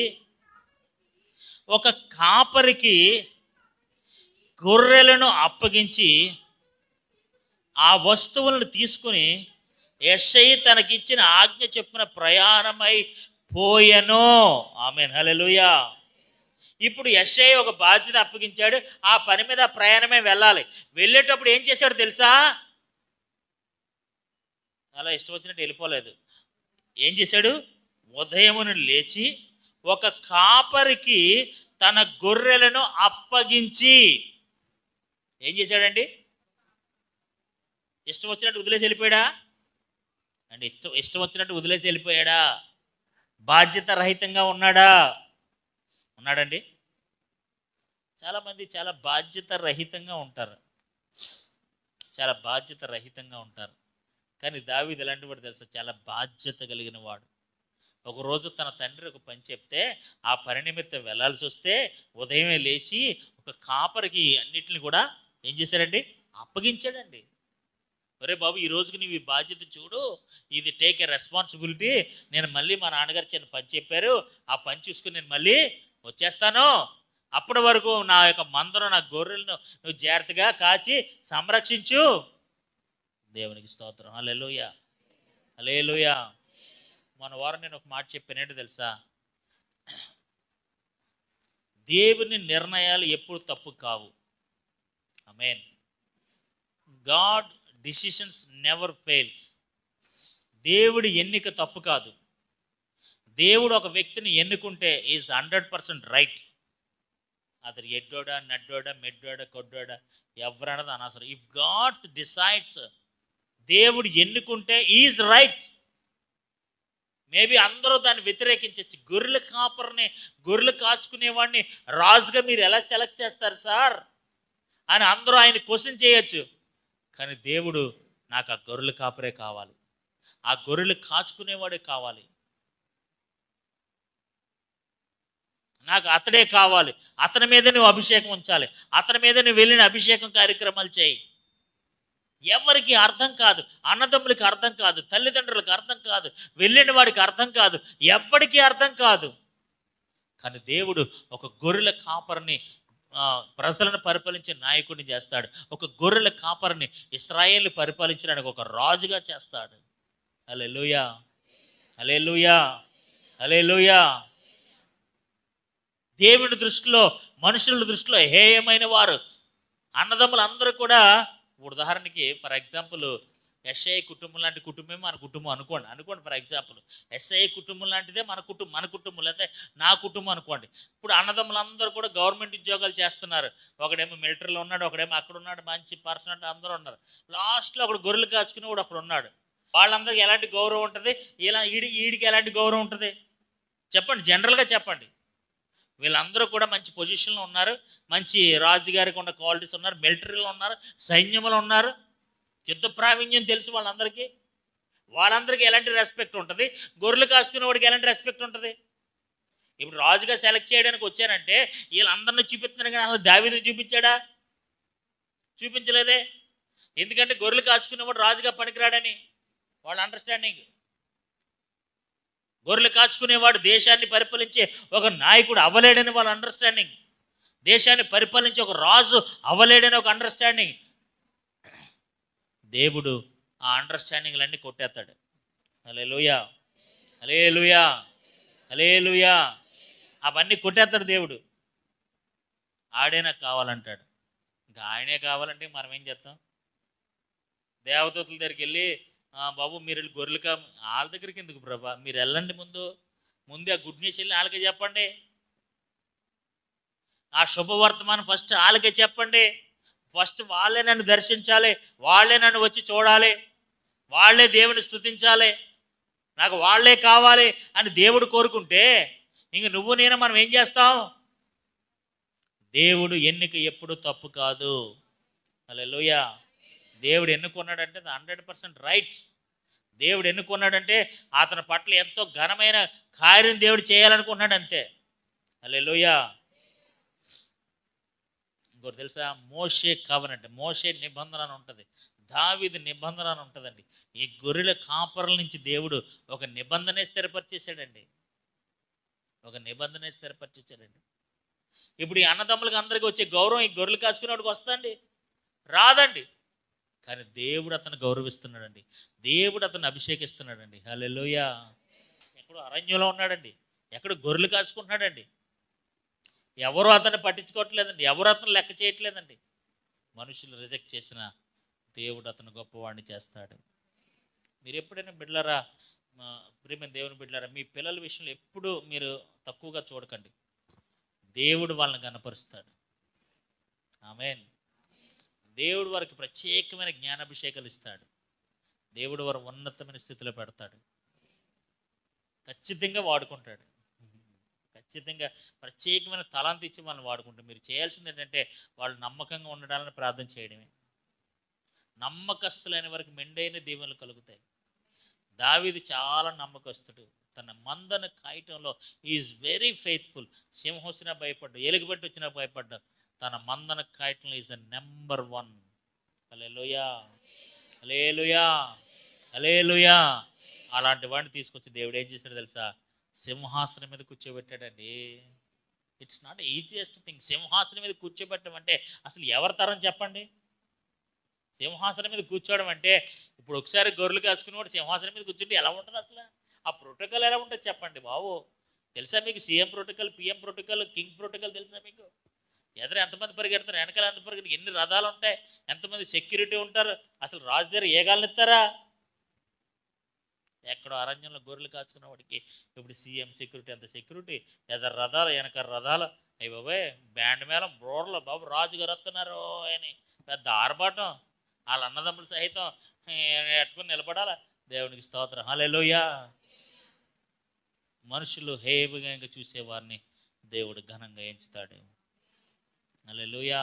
ఒక కాపరికి గొర్రెలను అప్పగించి ఆ వస్తువులను తీసుకుని యెషై తనకిచ్చిన ఆజ్ఞ చొప్పున ప్రయాణమై పోయెను. ఆమేన్, హల్లెలూయా. ఇప్పుడు యెషై ఒక బాధ్యత అప్పగించాడు. ఆ పని మీద ప్రయాణమే వెళ్ళాలి. వెళ్ళేటప్పుడు ఏం చేశాడు తెలుసా? అలా ఇష్టం వచ్చినట్టు వెళ్ళిపోలేదు. ఏం చేశాడు? ఉదయమును లేచి ఒక కాపరికి తన గొర్రెలను అప్పగించి ఏం చేశాడండి? ఇష్టం వచ్చినట్టు వదిలేసి వెళ్ళిపోయాడా అండి? ఇష్టం వచ్చినట్టు వదిలేసి వెళ్ళిపోయాడా? బాధ్యత రహితంగా ఉన్నాడండి. చాలామంది చాలా బాధ్యత రహితంగా ఉంటారు. కానీ దావీదు ఎలాంటి వాడు తెలుసా? చాలా బాధ్యత కలిగిన వాడు. ఒకరోజు తన తండ్రి ఒక పని చెప్తే ఆ పని నిమిత్తం వెళ్ళాల్సి వస్తే ఉదయమే లేచి ఒక కాపరికి అన్నిటిని కూడా ఏం చేశాడండి? అప్పగించాడండి. ఒరే బాబు, ఈ రోజుకి నీవు ఈ బాధ్యత చూడు, ఇది టేక్ ఏ రెస్పాన్సిబిలిటీ. నేను మళ్ళీ మా నాన్నగారు చిన్న పని చెప్పారు, ఆ పని చూసుకుని నేను మళ్ళీ వచ్చేస్తాను. అప్పటి వరకు నా యొక్క మందను, నా గొర్రెలను నువ్వు జాగ్రత్తగా కాచి సంరక్షించు. దేవునికి స్తోత్రం. హల్లెలూయా, హల్లెలూయా. మన వారం నేను ఒక మాట చెప్పాను, ఏంటో తెలుసా? దేవుని నిర్ణయాలు ఎప్పుడు తప్పు కావు. ఆమేన్. God decisions never fails. దేవుడి ఎన్నిక తప్పు కాదు. దేవుడు ఒక వ్యక్తిని ఎన్నుకుంటే ఈజ్ 100% రైట్. అతడు ఎడ్డోడా, నడ్డోడా, మెడ్డోడా, కొడ్డోడా ఎవరన్నది అనవసరం. ఇఫ్ గాడ్ డిసైడ్స్, దేవుడు ఎన్నుకుంటే ఈజ్ రైట్. మేబీ అందరూ దాన్ని వ్యతిరేకించవచ్చు. గొర్రెలు కాచుకునేవాడిని రాజుగా మీరు ఎలా సెలెక్ట్ చేస్తారు సార్ అని అందరూ ఆయన క్వశ్చన్ చేయొచ్చు. కానీ దేవుడు, నాకు ఆ గొర్రెల కాపరే కావాలి, ఆ గొర్రెలు కాచుకునేవాడే కావాలి, నాకు అతడే కావాలి, అతని మీద నువ్వు అభిషేకం ఉంచాలి, అతని మీద నువ్వు వెళ్ళిన అభిషేకం కార్యక్రమాలు చేయి. ఎవరికి అర్థం కాదు, అన్నదమ్ములకి అర్థం కాదు, తల్లిదండ్రులకు అర్థం కాదు, వెళ్ళిన వాడికి అర్థం కాదు, ఎవ్వడికి అర్థం కాదు. కానీ దేవుడు ఒక గొర్రెల కాపరిని ప్రజలను పరిపాలించే నాయకుడిని చేస్తాడు. ఒక గొర్రెల కాపరిని ఇశ్రాయేలును పరిపాలించడానికి ఒక రాజుగా చేస్తాడు. హల్లెలూయా, హల్లెలూయా, హల్లెలూయా. దేవుని దృష్టిలో, మనుషుల దృష్టిలో హేయమైన వారు అన్నదమ్ములు అందరూ కూడా. ఉదాహరణకి ఫర్ ఎగ్జాంపుల్ యెషై కుటుంబం లాంటి కుటుంబమే మన కుటుంబం అనుకోండి ఫర్ ఎగ్జాంపుల్ యెషై కుటుంబం లాంటిదే మన కుటుంబం లేకపోతే నా కుటుంబం అనుకోండి. ఇప్పుడు అన్నదమ్ములందరూ కూడా గవర్నమెంట్ ఉద్యోగాలు చేస్తున్నారు. ఒకడేమో మిలిటరీలో ఉన్నాడు, ఒకడేమో అక్కడ ఉన్నాడు, మంచి పర్సన్ అందరూ ఉన్నారు. లాస్ట్లో ఒకడు గొర్రెలు కాచుకుని కూడా అక్కడ ఉన్నాడు. వాళ్ళందరికీ ఎలాంటి గౌరవం ఉంటుంది? ఈడికి ఎలాంటి గౌరవం ఉంటుంది చెప్పండి, జనరల్గా చెప్పండి. వీళ్ళందరూ కూడా మంచి పొజిషన్లో ఉన్నారు, మంచి రాజుగారికి ఉన్న క్వాలిటీస్ ఉన్నారు, మిలిటరీలో ఉన్నారు, సైన్యంలో ఉన్నారు, యుద్ధ ప్రావీణ్యం తెలుసు వాళ్ళందరికీ ఎలాంటి రెస్పెక్ట్ ఉంటుంది? గొర్రెలు కాసుకునే వాడికి ఎలాంటి రెస్పెక్ట్ ఉంటుంది? ఇప్పుడు రాజుగా సెలెక్ట్ చేయడానికి వచ్చానంటే వీళ్ళందరినీ చూపిస్తున్నారు, కానీ అసలు దావీదుని చూపించాడా? చూపించలేదే. ఎందుకంటే గొర్రెలు కాచుకునేవాడు రాజుగా పనికిరాడని వాళ్ళ అండర్స్టాండింగ్. గొర్రెలు కాచుకునేవాడు దేశాన్ని పరిపాలించే ఒక నాయకుడు అవ్వలేడని వాళ్ళ అండర్స్టాండింగ్. దేశాన్ని పరిపాలించే ఒక రాజు అవ్వలేడని ఒక అండర్స్టాండింగ్. దేవుడు ఆ అండర్స్టాండింగ్లన్నీ కొట్టేస్తాడు. హల్లెలూయా, హల్లెలూయా, హల్లెలూయా. అవన్నీ కొట్టేస్తాడు దేవుడు. ఆడే నాకు కావాలంటాడు. ఇంకా ఆయనే కావాలంటే మనం ఏం చేస్తాం? దేవదూతల దగ్గరికి వెళ్ళి, బాబు మీరు వెళ్ళి గొర్రెలుగా, వాళ్ళ దగ్గరికి ఎందుకు ప్రభా, మీరు వెళ్ళండి, ముందే ఆ గుడ్ న్యూస్ వెళ్ళి వాళ్ళకే చెప్పండి, ఆ శుభవర్తమానం ఫస్ట్ వాళ్ళకే చెప్పండి. ఫస్ట్ వాళ్ళే నన్ను దర్శించాలి, వాళ్ళే నన్ను వచ్చి చూడాలి, వాళ్ళే దేవుని స్తుతించాలి, నాకు వాళ్ళే కావాలి అని దేవుడు కోరుకుంటే ఇంక నువ్వు నేను మనం ఏం చేస్తాం? దేవుడు ఎన్నిక ఎప్పుడు తప్పు కాదు. హల్లెలూయా. దేవుడు ఎన్నుకున్నాడంటే 100% రైట్. దేవుడు ఎన్నుకున్నాడంటే అతని పట్ల ఎంతో ఘనమైన కార్యం దేవుడు చేయాలనుకున్నాడు అంతే. హల్లెలూయా. ఇంకోటి తెలుసా, మోషే కవనెంట్, మోషే నిబంధన అని ఉంటుంది, దావీదు నిబంధన అని ఉంటుందండి. ఈ గొర్రెల కాపర్ల నుంచి దేవుడు ఒక నిబంధనే స్థిరపరిచేశాడండి, ఒక నిబంధనే స్థిరపరిచేశాడండి. ఇప్పుడు ఈ అన్నదమ్ములకు అందరికీ వచ్చే గౌరవం ఈ గొర్రెలు కాచుకునేవాడికి వస్తుందండి? రాదండి. కానీ దేవుడు అతను గౌరవిస్తున్నాడండి, దేవుడు అతను అభిషేకిస్తున్నాడండి. హల్లెలూయా. ఎక్కడో అరణ్యంలో ఉన్నాడండి, ఎక్కడో గొర్రెలు కాచుకుంటున్నాడండి, ఎవరు అతన్ని పట్టించుకోవట్లేదండి, ఎవరు అతను లెక్క చేయట్లేదండి. మనుషులు రిజెక్ట్ చేసిన దేవుడు అతను గొప్పవాడిని చేస్తాడు. మీరు ఎప్పుడైనా బిడ్డలారా, ప్రియమైన దేవుని బిడ్డలారా, మీ పిల్లల విషయంలో ఎప్పుడు మీరు తక్కువగా చూడకండి. దేవుడు వాళ్ళని కనపరుస్తాడు. ఆమేన్. దేవుడు వారికి ప్రత్యేకమైన జ్ఞానాభిషేకాలు ఇస్తాడు. దేవుడు వారు ఉన్నతమైన స్థితిలో పెడతాడు. ఖచ్చితంగా వాడుకుంటాడు. ఖచ్చితంగా ప్రత్యేకమైన తలాంతి ఇచ్చి వాళ్ళని వాడుకుంటాడు. మీరు చేయాల్సింది ఏంటంటే వాళ్ళు నమ్మకంగా ఉండడాలని ప్రార్థన చేయడమే. నమ్మకస్తులైన వారికి మెండైన దీవెనలు కలుగుతాయి. దావీదు చాలా నమ్మకస్తుడు. తన మందను కాయటంలో ఈజ్ వెరీ ఫెయిత్ఫుల్. సింహం వచ్చినా భయపడ్డా, ఎలుగుబెట్టి వచ్చినా భయపడ్డా, తన మందను కాయటంలో ఈజ్ ద నెంబర్ 1. హల్లెలూయా, హల్లెలూయా, హల్లెలూయా. అలాంటి వాడిని తీసుకొచ్చి దేవుడు ఏం చేశాడు తెలుసా? సింహాసనం మీద కూర్చోబెట్టాడండి. It's not easiest thing. సింహాసనం మీద కూర్చోబెట్టడం అంటే అసలు ఎవరి తరం చెప్పండి? సింహాసనం మీద కూర్చోవడం అంటే, ఇప్పుడు ఒకసారి గొర్రెలు కాసుకునేవాడు సింహాసనం మీద కూర్చుంటే ఎలా ఉంటుంది అసలు? ఆ ప్రోటోకాల్ ఎలా ఉంటుంది చెప్పండి బాబు? తెలుసా మీకు? CM protocol, PM protocol, king protocol తెలుసా మీకు? ఎదురు ఎంతమంది పరిగెడతారు, వెనకాల ఎంత పరిగెడతారు, ఎన్ని రథాలు ఉంటాయి, ఎంతమంది సెక్యూరిటీ ఉంటారు, అసలు రాజు దగ్గర ఏగాలను ఇస్తారా? ఎక్కడో అరణ్యంలో గొర్రెలు కాచుకున్న వాడికి ఇప్పుడు సీఎం సెక్యూరిటీ, అంత సెక్యూరిటీ, ఎదరు రథాలు, వెనక రథాలు, అయ్యి బాబాయ్ బ్యాండ్ మేళం, బ్రోర్లు, బాబు రాజుగారు వస్తున్నారు అని పెద్ద ఆర్భాటం. వాళ్ళ అన్నదమ్ములు సహితం ఎట్టుకుని నిలబడాల. దేవునికి స్తోత్రం, హల్లెలూయా. మనుషులు హేయగా చూసేవారిని దేవుడు ఘనంగా ఎంచుతాడు. హల్లెలూయా.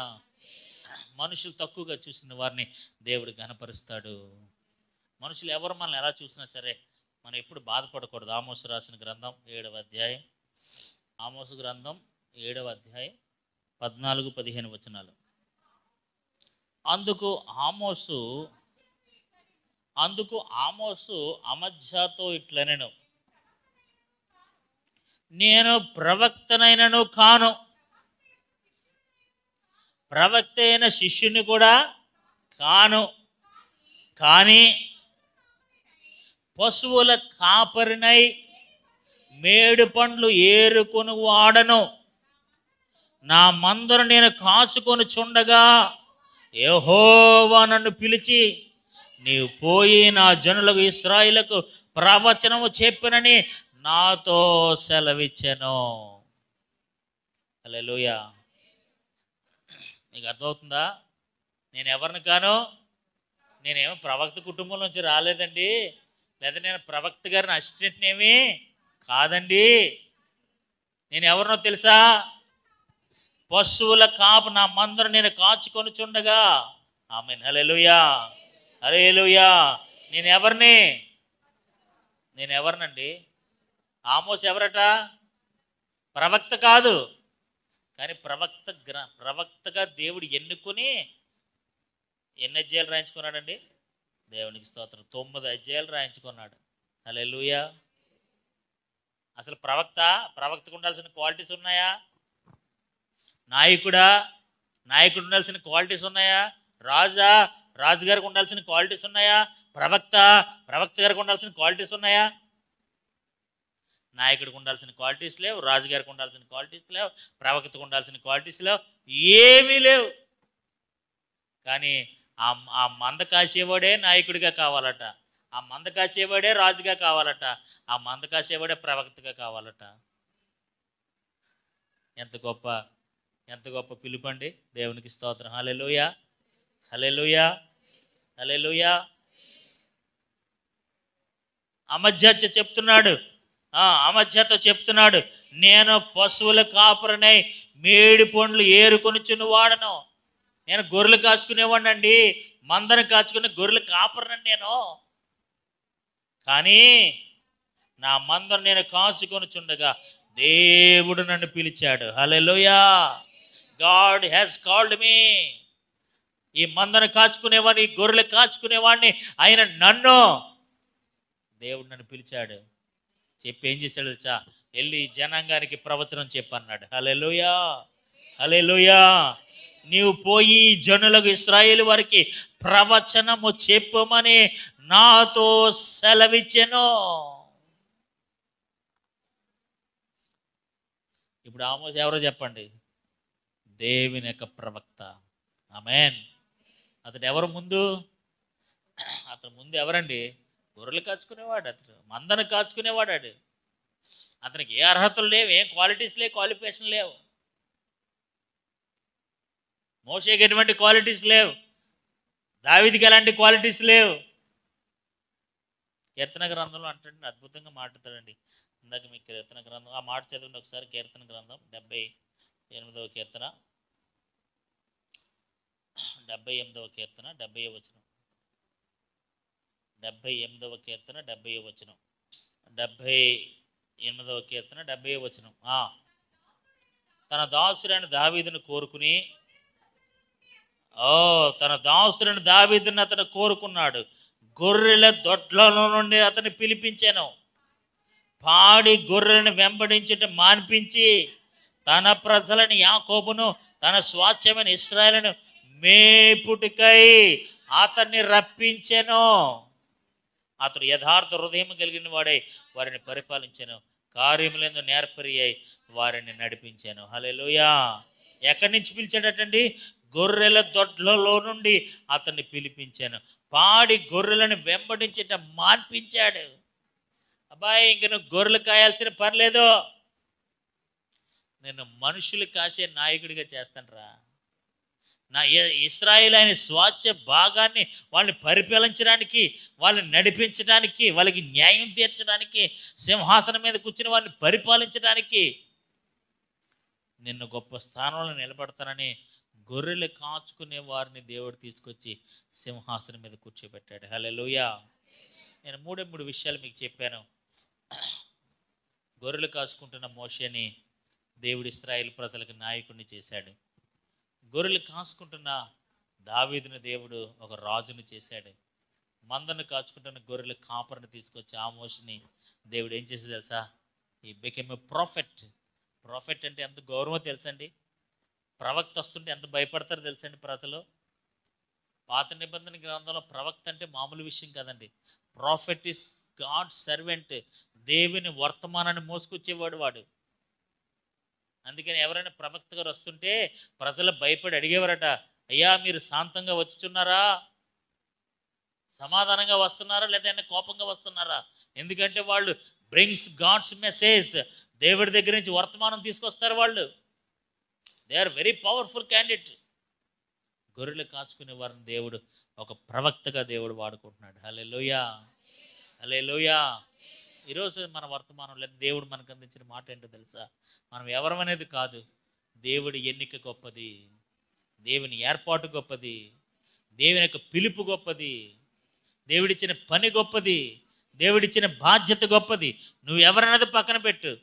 మనుషులు తక్కువగా చూసిన వారిని దేవుడు ఘనపరుస్తాడు. మనుషులు ఎవరు మనల్ని ఎలా చూసినా సరే మనం ఎప్పుడు బాధపడకూడదు. ఆమోసు రాసిన గ్రంథం 7వ అధ్యాయం, ఆమోసు గ్రంథం 7వ అధ్యాయం 14-15 వచనాలు. అందుకు ఆమోసు అమధ్యతో ఇట్లనెను, నేను ప్రవక్తనైనను కాను, ప్రవక్త అయిన శిష్యుని కూడా కాను, కానీ పశువుల కాపరినై మేడు పండ్లు ఏరుకొని వాడను. నా మందను నేను కాచుకొని చుండగా యెహోవా నన్ను పిలిచి, నీవు పోయి నా జనులకు ఇశ్రాయేలుకు ప్రవచనము చెప్పినని నాతో సెలవిచ్చెను. హల్లెలూయా. మీకు అర్థమవుతుందా? నేను ఎవరిని కాను? నేనేమో ప్రవక్త కుటుంబం నుంచి రాలేదండి, లేదా నేను ప్రవక్త గారిని అసిస్టెంట్ని ఏమీ కాదండి. నేను ఎవరినో తెలుసా? పశువుల కాపు నా మందను నేను కాచుకొని చుండగా. ఆమేన్, హల్లెలూయా, హల్లెలూయా. నేను ఎవరినండి? ఆమోస్ ఎవరట? ప్రవక్త కాదు, కానీ ప్రవక్తగా దేవుడు ఎన్నుకొని ఎన్ని అధ్యాయాలు రాయించుకున్నాడండి? దేవునికి స్తోత్రం, 9 అధ్యాయాలు రాయించుకున్నాడు. హల్లెలూయా. అసలు ప్రవక్తకు ఉండాల్సిన క్వాలిటీస్ ఉన్నాయా? నాయకుడు ఉండాల్సిన క్వాలిటీస్ ఉన్నాయా? రాజుగారికి ఉండాల్సిన క్వాలిటీస్ ఉన్నాయా? ప్రవక్త గారికి ఉండాల్సిన క్వాలిటీస్ ఉన్నాయా? నాయకుడికి ఉండాల్సిన క్వాలిటీస్ లేవు, రాజుగారికి ఉండాల్సిన క్వాలిటీస్ లేవు, ప్రవక్తకు ఉండాల్సిన క్వాలిటీస్ లేవు, ఏమీ లేవు. కానీ ఆ మంద కాసేవాడే నాయకుడిగా కావాలట, ఆ మంద కాసేవాడే రాజుగా కావాలట, ఆ మంద కాసేవాడే ప్రవక్తగా కావాలట. ఎంత గొప్ప పిలుపండి. దేవునికి స్తోత్రం, హల్లెలూయా, హల్లెలూయా, హల్లెలూయా. అమధ్యతో చెప్తున్నాడు, నేను పశువుల కాపురనై మేడి పండ్లు ఏరుకొని వాడను. నేను గొర్రెలు కాచుకునేవాడినండి, మందను కాచుకునే గొర్రెలు కాపురనండి. కానీ నా మందను నేను కాచుకొని చుండగా దేవుడు నన్ను పిలిచాడు. హల్లెలూయా. God has called me. ఈ మందను కాచుకునేవాడిని, ఈ గొర్రెలు కాచుకునేవాడిని ఆయన నన్ను, దేవుడు నన్ను పిలిచాడు. చెప్పి ఏం చేశాడు తెలుసా? వెళ్ళి జనాంగానికి ప్రవచనం చెప్పన్నాడు. హల్లెలూయా, హల్లెలూయా. నీవు పోయి జనులకు, ఇశ్రాయేలు వారికి ప్రవచనము చెప్పమని నాతో సెలవిచ్చెను. ఇప్పుడు ఆమోస్ ఎవరో చెప్పండి? దేవుని యొక్క ప్రవక్త. ఆమేన్. అతడు ఎవరు ముందు? అతను ముందు ఎవరండి? గొర్రెలు కాచుకునేవాడు. అతడు మందను కాచుకునేవాడు. అతనికి ఏ అర్హతలు లేవు, ఏం క్వాలిటీస్ లేవు, క్వాలిఫికేషన్ లేవు. మోషేకి ఎటువంటి క్వాలిటీస్ లేవు, దావీదుకి ఎలాంటి క్వాలిటీస్ లేవు. కీర్తన గ్రంథంలో అంటే అద్భుతంగా మాట్లాడతాడండి. ఇందాక మీకు కీర్తన గ్రంథం ఆ మాట చదవండి ఒకసారి. కీర్తన గ్రంథం 78వ కీర్తన, 78వ కీర్తన 70వ వచనం. 78వ కీర్తన 70వ వచనం. 78వ కీర్తన 70వ వచనం. తన దాసుడైన దావీదును కోరుకుని, తన దాసుడైన దావీదును అతను కోరుకున్నాడు. గొర్రెల దొడ్లలో నుండి అతను పిలిపించాను. పాడి గొర్రెలను వెంబడించటం మాన్పించి తన ప్రజలను యాకోబును, తన స్వాస్థ్యమైన ఇశ్రాయేలును మేపుటికై అతన్ని రప్పించెను. అతడు యథార్థ హృదయం కలిగిన వాడై వారిని పరిపాలించాను. కార్యములందు నేర్పరి అయి వారిని నడిపించాను. హల్లెలూయా. ఎక్కడి నుంచి పిలిచాడటండి? గొర్రెల దొడ్లలో నుండి అతన్ని పిలిపించాను. పాడి గొర్రెలను వెంబడించటం మాన్పించాడు. అబ్బాయి, ఇంక నువ్వు గొర్రెలు కాయాల్సిన పని లేదు, నేను మనుషులు కాసే నాయకుడిగా చేస్తానురా. నా ఇశ్రాయేలు అయిన స్వాస్థ్య భాగాన్ని వాళ్ళని పరిపాలించడానికి, వాళ్ళని నడిపించడానికి, వాళ్ళకి న్యాయం తీర్చడానికి, సింహాసనం మీద కూర్చుని వాళ్ళని పరిపాలించడానికి నిన్ను గొప్ప స్థానంలో నిలబడతానని గొర్రెలు కాచుకునే వారిని దేవుడు తీసుకొచ్చి సింహాసనం మీద కూర్చోబెట్టాడు. హల్లెలూయా. నేను మూడు విషయాలు మీకు చెప్పాను. గొర్రెలు కాచుకుంటున్న మోషేని దేవుడు ఇశ్రాయేలు ప్రజలకు నాయకుడిని చేశాడు. గొర్రెలు కాచుకుంటున్న దావీదుని దేవుడు ఒక రాజుని చేశాడు. మందను కాచుకుంటున్న గొర్రెల కాపరిని తీసుకొచ్చి ఆమోస్ని దేవుడు ఏం చేసేది తెలుసా? ఈ బికెమ్ ఎ ప్రాఫెట్. ప్రాఫెట్ అంటే ఎంత గౌరవం తెలుసండి? ప్రవక్త వస్తుంటే ఎంత భయపడతారో తెలుసండి ప్రజలు? పాత నిబంధన గ్రంథంలో ప్రవక్త అంటే మామూలు విషయం కాదండి. Prophet is God servant. దేవుని వర్తమానాన్ని మోసుకొచ్చేవాడు వాడు. అందుకని ఎవరైనా ప్రవక్త గారు వస్తుంటే ప్రజలు భయపడి అడిగేవారట, అయ్యా మీరు శాంతంగా వచ్చుచున్నారా, సమాధానంగా వస్తున్నారా, లేదా కోపంగా వస్తున్నారా? ఎందుకంటే వాళ్ళు బ్రింగ్స్ గాడ్స్ మెసేజ్. దేవుడి దగ్గర నుంచి వర్తమానం తీసుకొస్తారు వాళ్ళు. They are very powerful candidate. గొర్రెలు కాచుకునే వారిని దేవుడు ఒక ప్రవక్తగా దేవుడు వాడుకుంటున్నాడు. హల్లెలూయా, హల్లెలూయా. ఈరోజు మన వర్తమానంలో దేవుడు మనకు అందించిన మాట ఏంటో తెలుసా? మనం ఎవరం అనేది కాదు, దేవుడి ఎన్నిక గొప్పది, దేవుని ఏర్పాటు గొప్పది, దేవుని యొక్క పిలుపు గొప్పది, దేవుడిచ్చిన పని గొప్పది, దేవుడిచ్చిన బాధ్యత గొప్పది. నువ్వు ఎవరన్నది పక్కన పెట్టు.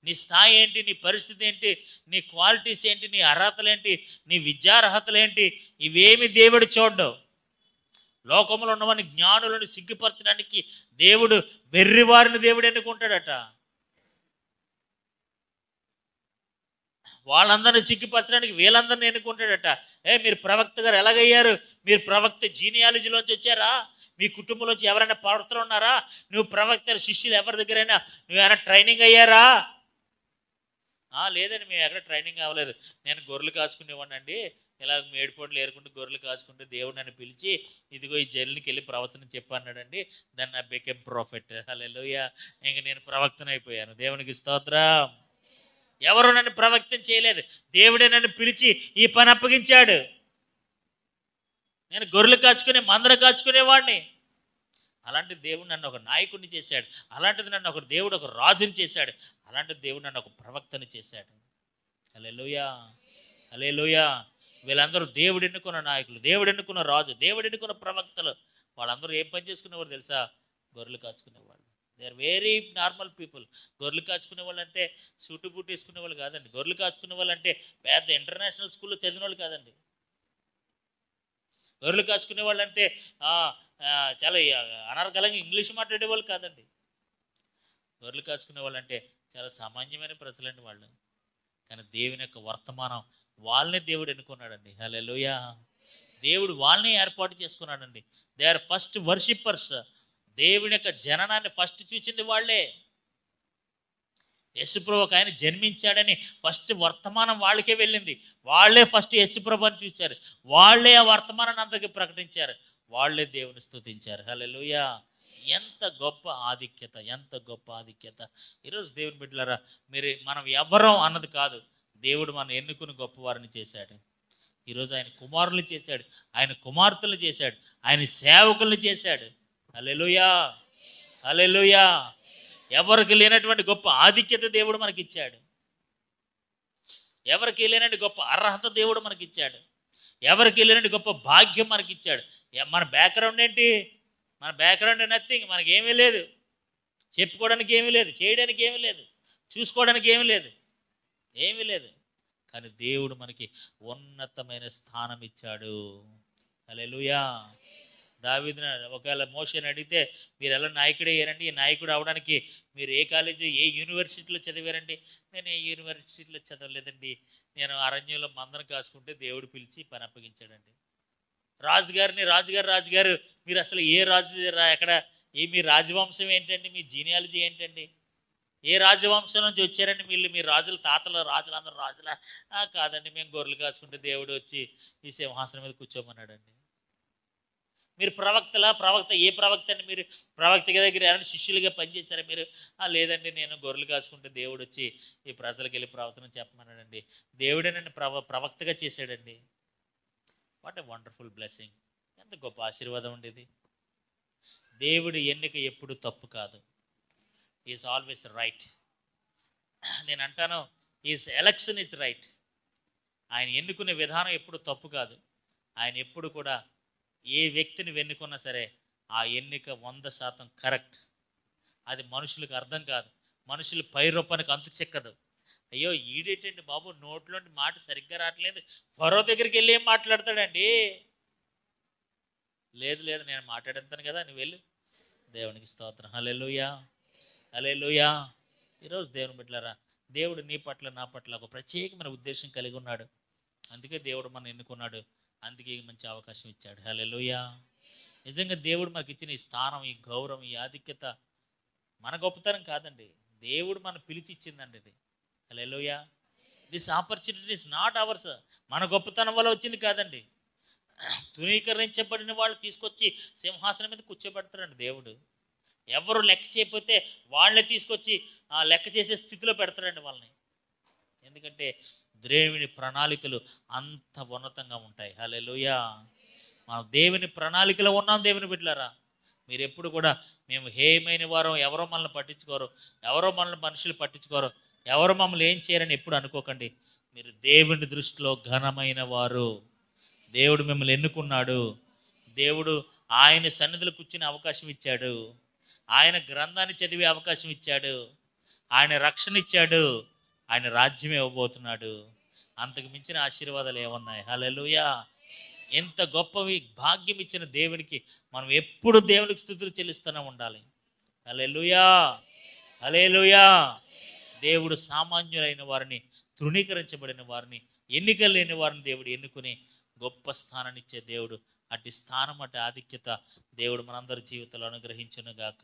నీ స్థాయి ఏంటి, నీ పరిస్థితి ఏంటి, నీ క్వాలిటీస్ ఏంటి, నీ అర్హతలు ఏంటి, నీ విద్యార్హతలు ఏంటి, ఇవేమి దేవుడు చూడ్డు. లోకంలో ఉన్నవాని జ్ఞానులను సిగ్గుపరచడానికి దేవుడు వెర్రివారిని దేవుడు ఎన్నుకుంటాడట. వాళ్ళందరినీ సిగ్గుపరచడానికి వీళ్ళందరినీ ఎన్నుకుంటాడట. మీరు ప్రవక్త గారు ఎలాగయ్యారు? మీరు ప్రవక్త జీనియాలజీలోంచి వచ్చారా? మీ కుటుంబంలోంచి ఎవరైనా ప్రవర్తన ఉన్నారా? నువ్వు ప్రవక్త శిష్యులు ఎవరి దగ్గరైనా నువ్వేమైనా ట్రైనింగ్ అయ్యారా? లేదండి, మేము ఎక్కడ ట్రైనింగ్ అవ్వలేదు. నేను గొర్రెలు కాచుకునేవాడిని అండి. ఇలా మేడిపోట్లు ఏరుకుంటూ గొర్రెలు కాచుకుంటే దేవుడు నన్ను పిలిచి ఇదిగో ఈ జైలుకి వెళ్ళి ప్రవచనం చెప్పన్నాడండి. దాన్ని నా బికెమ్ ప్రాఫెట్. హల్లెలూయా. ఇంక నేను ప్రవక్తన అయిపోయాను. దేవునికి స్తోత్రం. ఎవరు నన్ను ప్రవక్తం చేయలేదు, దేవుడే నన్ను పిలిచి ఈ పని అప్పగించాడు. నేను గొర్రెలు కాచుకునే మందను కాచుకునేవాడిని. అలాంటి దేవుడు నన్ను ఒక నాయకుడిని చేశాడు. అలాంటిది నన్ను ఒక దేవుడు ఒక రాజుని చేశాడు. అలాంటి దేవుడు నన్ను ఒక ప్రవక్తని చేశాడు. హల్లెలూయా, హల్లెలూయా. వీళ్ళందరూ దేవుడు ఎన్నుకున్న నాయకులు, దేవుడు ఎన్నుకున్న రాజు, దేవుడు ఎన్నుకున్న ప్రవక్తలు. వాళ్ళందరూ ఏం పని చేసుకునేవారు తెలుసా? గొర్రెలు కాచుకునే వాళ్ళు. They are very normal people. గొర్రెలు కాచుకునే వాళ్ళు అంటే సూటు బూటు వేసుకునే వాళ్ళు కాదండి. గొర్రెలు కాచుకునే వాళ్ళు అంటే పెద్ద ఇంటర్నేషనల్ స్కూల్లో చదివిన వాళ్ళు కాదండి. గొర్రెలు కాచుకునే వాళ్ళు అంటే ఆ, ఆ, చాలా అనర్గళంగా ఇంగ్లీష్ మాట్లాడే వాళ్ళు కాదండి. గొర్రెలు కాచుకునే వాళ్ళు అంటే చాలా సామాన్యమైన ప్రజలండి వాళ్ళు. కానీ దేవుని యొక్క వర్తమానం వాళ్ళని దేవుడు ఎన్నుకున్నాడండి. హల్లెలూయా. దేవుడు వాళ్ళని ఏర్పాటు చేసుకున్నాడండి. They are first worshippers. దేవుని యొక్క జననాన్ని ఫస్ట్ చూసింది వాళ్ళే. యేసుప్రభు ఒక ఆయన జన్మించాడని ఫస్ట్ వర్తమానం వాళ్ళకే వెళ్ళింది. వాళ్ళే ఫస్ట్ యేసుప్రభుని చూశారు. వాళ్ళే ఆ వర్తమానాన్ని అందరికీ ప్రకటించారు. వాళ్ళే దేవుని స్తుతించారు. హల్లెలూయా. ఎంత గొప్ప ఆధిక్యత, ఎంత గొప్ప ఆధిక్యత. ఈరోజు దేవుని బిడ్డలారా, మనం ఎవరం అన్నది కాదు, దేవుడు మనం ఎన్నుకుని గొప్పవారిని చేశాడు. ఈరోజు ఆయన కుమారులు చేశాడు, ఆయన కుమార్తెలు చేశాడు, ఆయన సేవకుల్ని చేశాడు. హల్లెలూయా. హల్లెలూయా. ఎవరికి లేనటువంటి గొప్ప ఆధిక్యత దేవుడు మనకిచ్చాడు. ఎవరికి లేనటువంటి గొప్ప అర్హత దేవుడు మనకిచ్చాడు. ఎవరికి లేనటువంటి గొప్ప భాగ్యం మనకిచ్చాడు. మన బ్యాక్గ్రౌండ్ ఏంటి? మన బ్యాక్గ్రౌండ్ నథింగ్. మనకేమీ లేదు, చెప్పుకోవడానికి ఏమీ లేదు, చేయడానికి ఏమీ లేదు, చూసుకోవడానికి ఏమీ లేదు, ఏమీ లేదు. కానీ దేవుడు మనకి ఉన్నతమైన స్థానం ఇచ్చాడు. హల్లెలూయా. దావీదుని ఒకవేళ మోషేని అడిగితే మీరు ఎలా నాయకుడు అయ్యారండి, ఈ నాయకుడు అవడానికి మీరు ఏ కాలేజీ ఏ యూనివర్సిటీలో చదివారండి? నేను ఏ యూనివర్సిటీలో చదవలేదండి, నేను అరణ్యంలో మందను కాసుకుంటే దేవుడు పిలిచి పని అప్పగించాడండి. రాజుగారు మీరు అసలు ఏ రాజు ఎక్కడ, మీ రాజవంశం ఏంటండి, మీ జీనియాలజీ ఏంటండి, ఏ రాజవంశం నుంచి వచ్చారండి వీళ్ళు, మీ రాజుల తాతలు రాజులందరూ రాజులా? కాదండి, మేము గొర్రెలు కాసుకుంటే దేవుడు వచ్చి ఈ సింహాసనం మీద కూర్చోమన్నాడండి. మీరు ప్రవక్త ఏ ప్రవక్త అండి? మీరు ప్రవక్త దగ్గర ఎవరైనా శిష్యులుగా పనిచేశారా మీరు? లేదండి, నేను గొర్రెలు కాసుకుంటే దేవుడు వచ్చి ఈ ప్రజలకు వెళ్ళి ప్రవక్తను చెప్పమన్నాడండి. దేవుడే నన్ను ప్రవక్తగా చేశాడండి. What a wonderful blessing. ఎంత గొప్ప ఆశీర్వాదం ఉండేది. దేవుడి ఎన్నిక ఎప్పుడు తప్పు కాదు. Is always right. నేను అంటాను, ఈజ్ ఎలక్షన్ ఇస్ రైట్. ఆయన ఎన్నుకునే విధానం ఎప్పుడు తప్పు కాదు. ఆయన ఎప్పుడు కూడా ఏ వ్యక్తిని ఎన్నుకున్నా సరే ఆ ఎన్నిక 100% కరెక్ట్. అది మనుషులకు అర్థం కాదు, మనుషులు పై రూపానికి అంతు చెక్కదు. అయ్యో ఈడేటండి బాబు, నోట్లోంటి మాట సరిగ్గా రావట్లేదు, ఫరో దగ్గరికి వెళ్ళి ఏం మాట్లాడతాడండి? లేదు లేదు, నేను మాట్లాడతాను కదా, నువ్వు వెళ్ళు. దేవునికి స్తోత్రం. హల్లెలూయా. హల్లెలూయా. ఈరోజు దేవుని బిడ్డలారా, దేవుడు నీ పట్ల నా పట్ల ఒక ప్రత్యేకమైన ఉద్దేశం కలిగి ఉన్నాడు. అందుకే దేవుడు మనం ఎన్నుకున్నాడు, అందుకే మంచి అవకాశం ఇచ్చాడు. హల్లెలూయా. నిజంగా దేవుడు మనకి ఇచ్చిన ఈ స్థానం, ఈ గౌరవం, ఈ ఆధిక్యత మన గొప్పతనం కాదండి, దేవుడు మనం పిలిచి ఇచ్చిందండి ఇది. హల్లెలూయా. This opportunity is not ours. మన గొప్పతనం వల్ల వచ్చింది కాదండి. తృణీకరించబడిన వాళ్ళు తీసుకొచ్చి సింహాసనం మీద కూర్చోబెడతాడండి దేవుడు. ఎవరు లెక్క చేయకపోతే వాళ్ళని తీసుకొచ్చి లెక్క చేసే స్థితిలో పెడతాడండి వాళ్ళని. ఎందుకంటే దేవుని ప్రణాళికలు అంత ఉన్నతంగా ఉంటాయి. హల్లెలూయా. మనం దేవుని ప్రణాళికలో ఉన్నాం. దేవుని బిడ్డలారా, మీరు ఎప్పుడు కూడా మేము హేయమైన వారు, ఎవరో మనల్ని పట్టించుకోరు, ఎవరో మనల్ని మనుషులు పట్టించుకోరు, ఎవరో మమ్మల్ని ఏం చేయరని ఎప్పుడు అనుకోకండి. మీరు దేవుని దృష్టిలో ఘనమైన వారు. దేవుడు మిమ్మల్ని ఎన్నుకున్నాడు. దేవుడు ఆయన సన్నిధిలో కూర్చునే అవకాశం ఇచ్చాడు. ఆయన గ్రంథాన్ని చదివే అవకాశం ఇచ్చాడు. ఆయన రక్షణ ఇచ్చాడు. ఆయన రాజ్యం ఇవ్వబోతున్నాడు. అంతకు మించిన ఆశీర్వాదాలు ఏమున్నాయి? హల్లెలూయా. ఎంత గొప్పవి భాగ్యం ఇచ్చిన దేవునికి మనం ఎప్పుడు దేవునికి స్తుతులు చెల్లిస్తూనే ఉండాలి. హల్లెలూయా. హల్లెలూయా. దేవుడు సామాన్యులైన వారిని, తృణీకరించబడిన వారిని, ఎన్నిక లేని వారిని దేవుడు ఎన్నుకుని గొప్ప స్థానాన్ని ఇచ్చే దేవుడు. అట్టి స్థానం, అట్టి ఆధిక్యత దేవుడు మనందరి జీవితాలు అనుగ్రహించును గాక.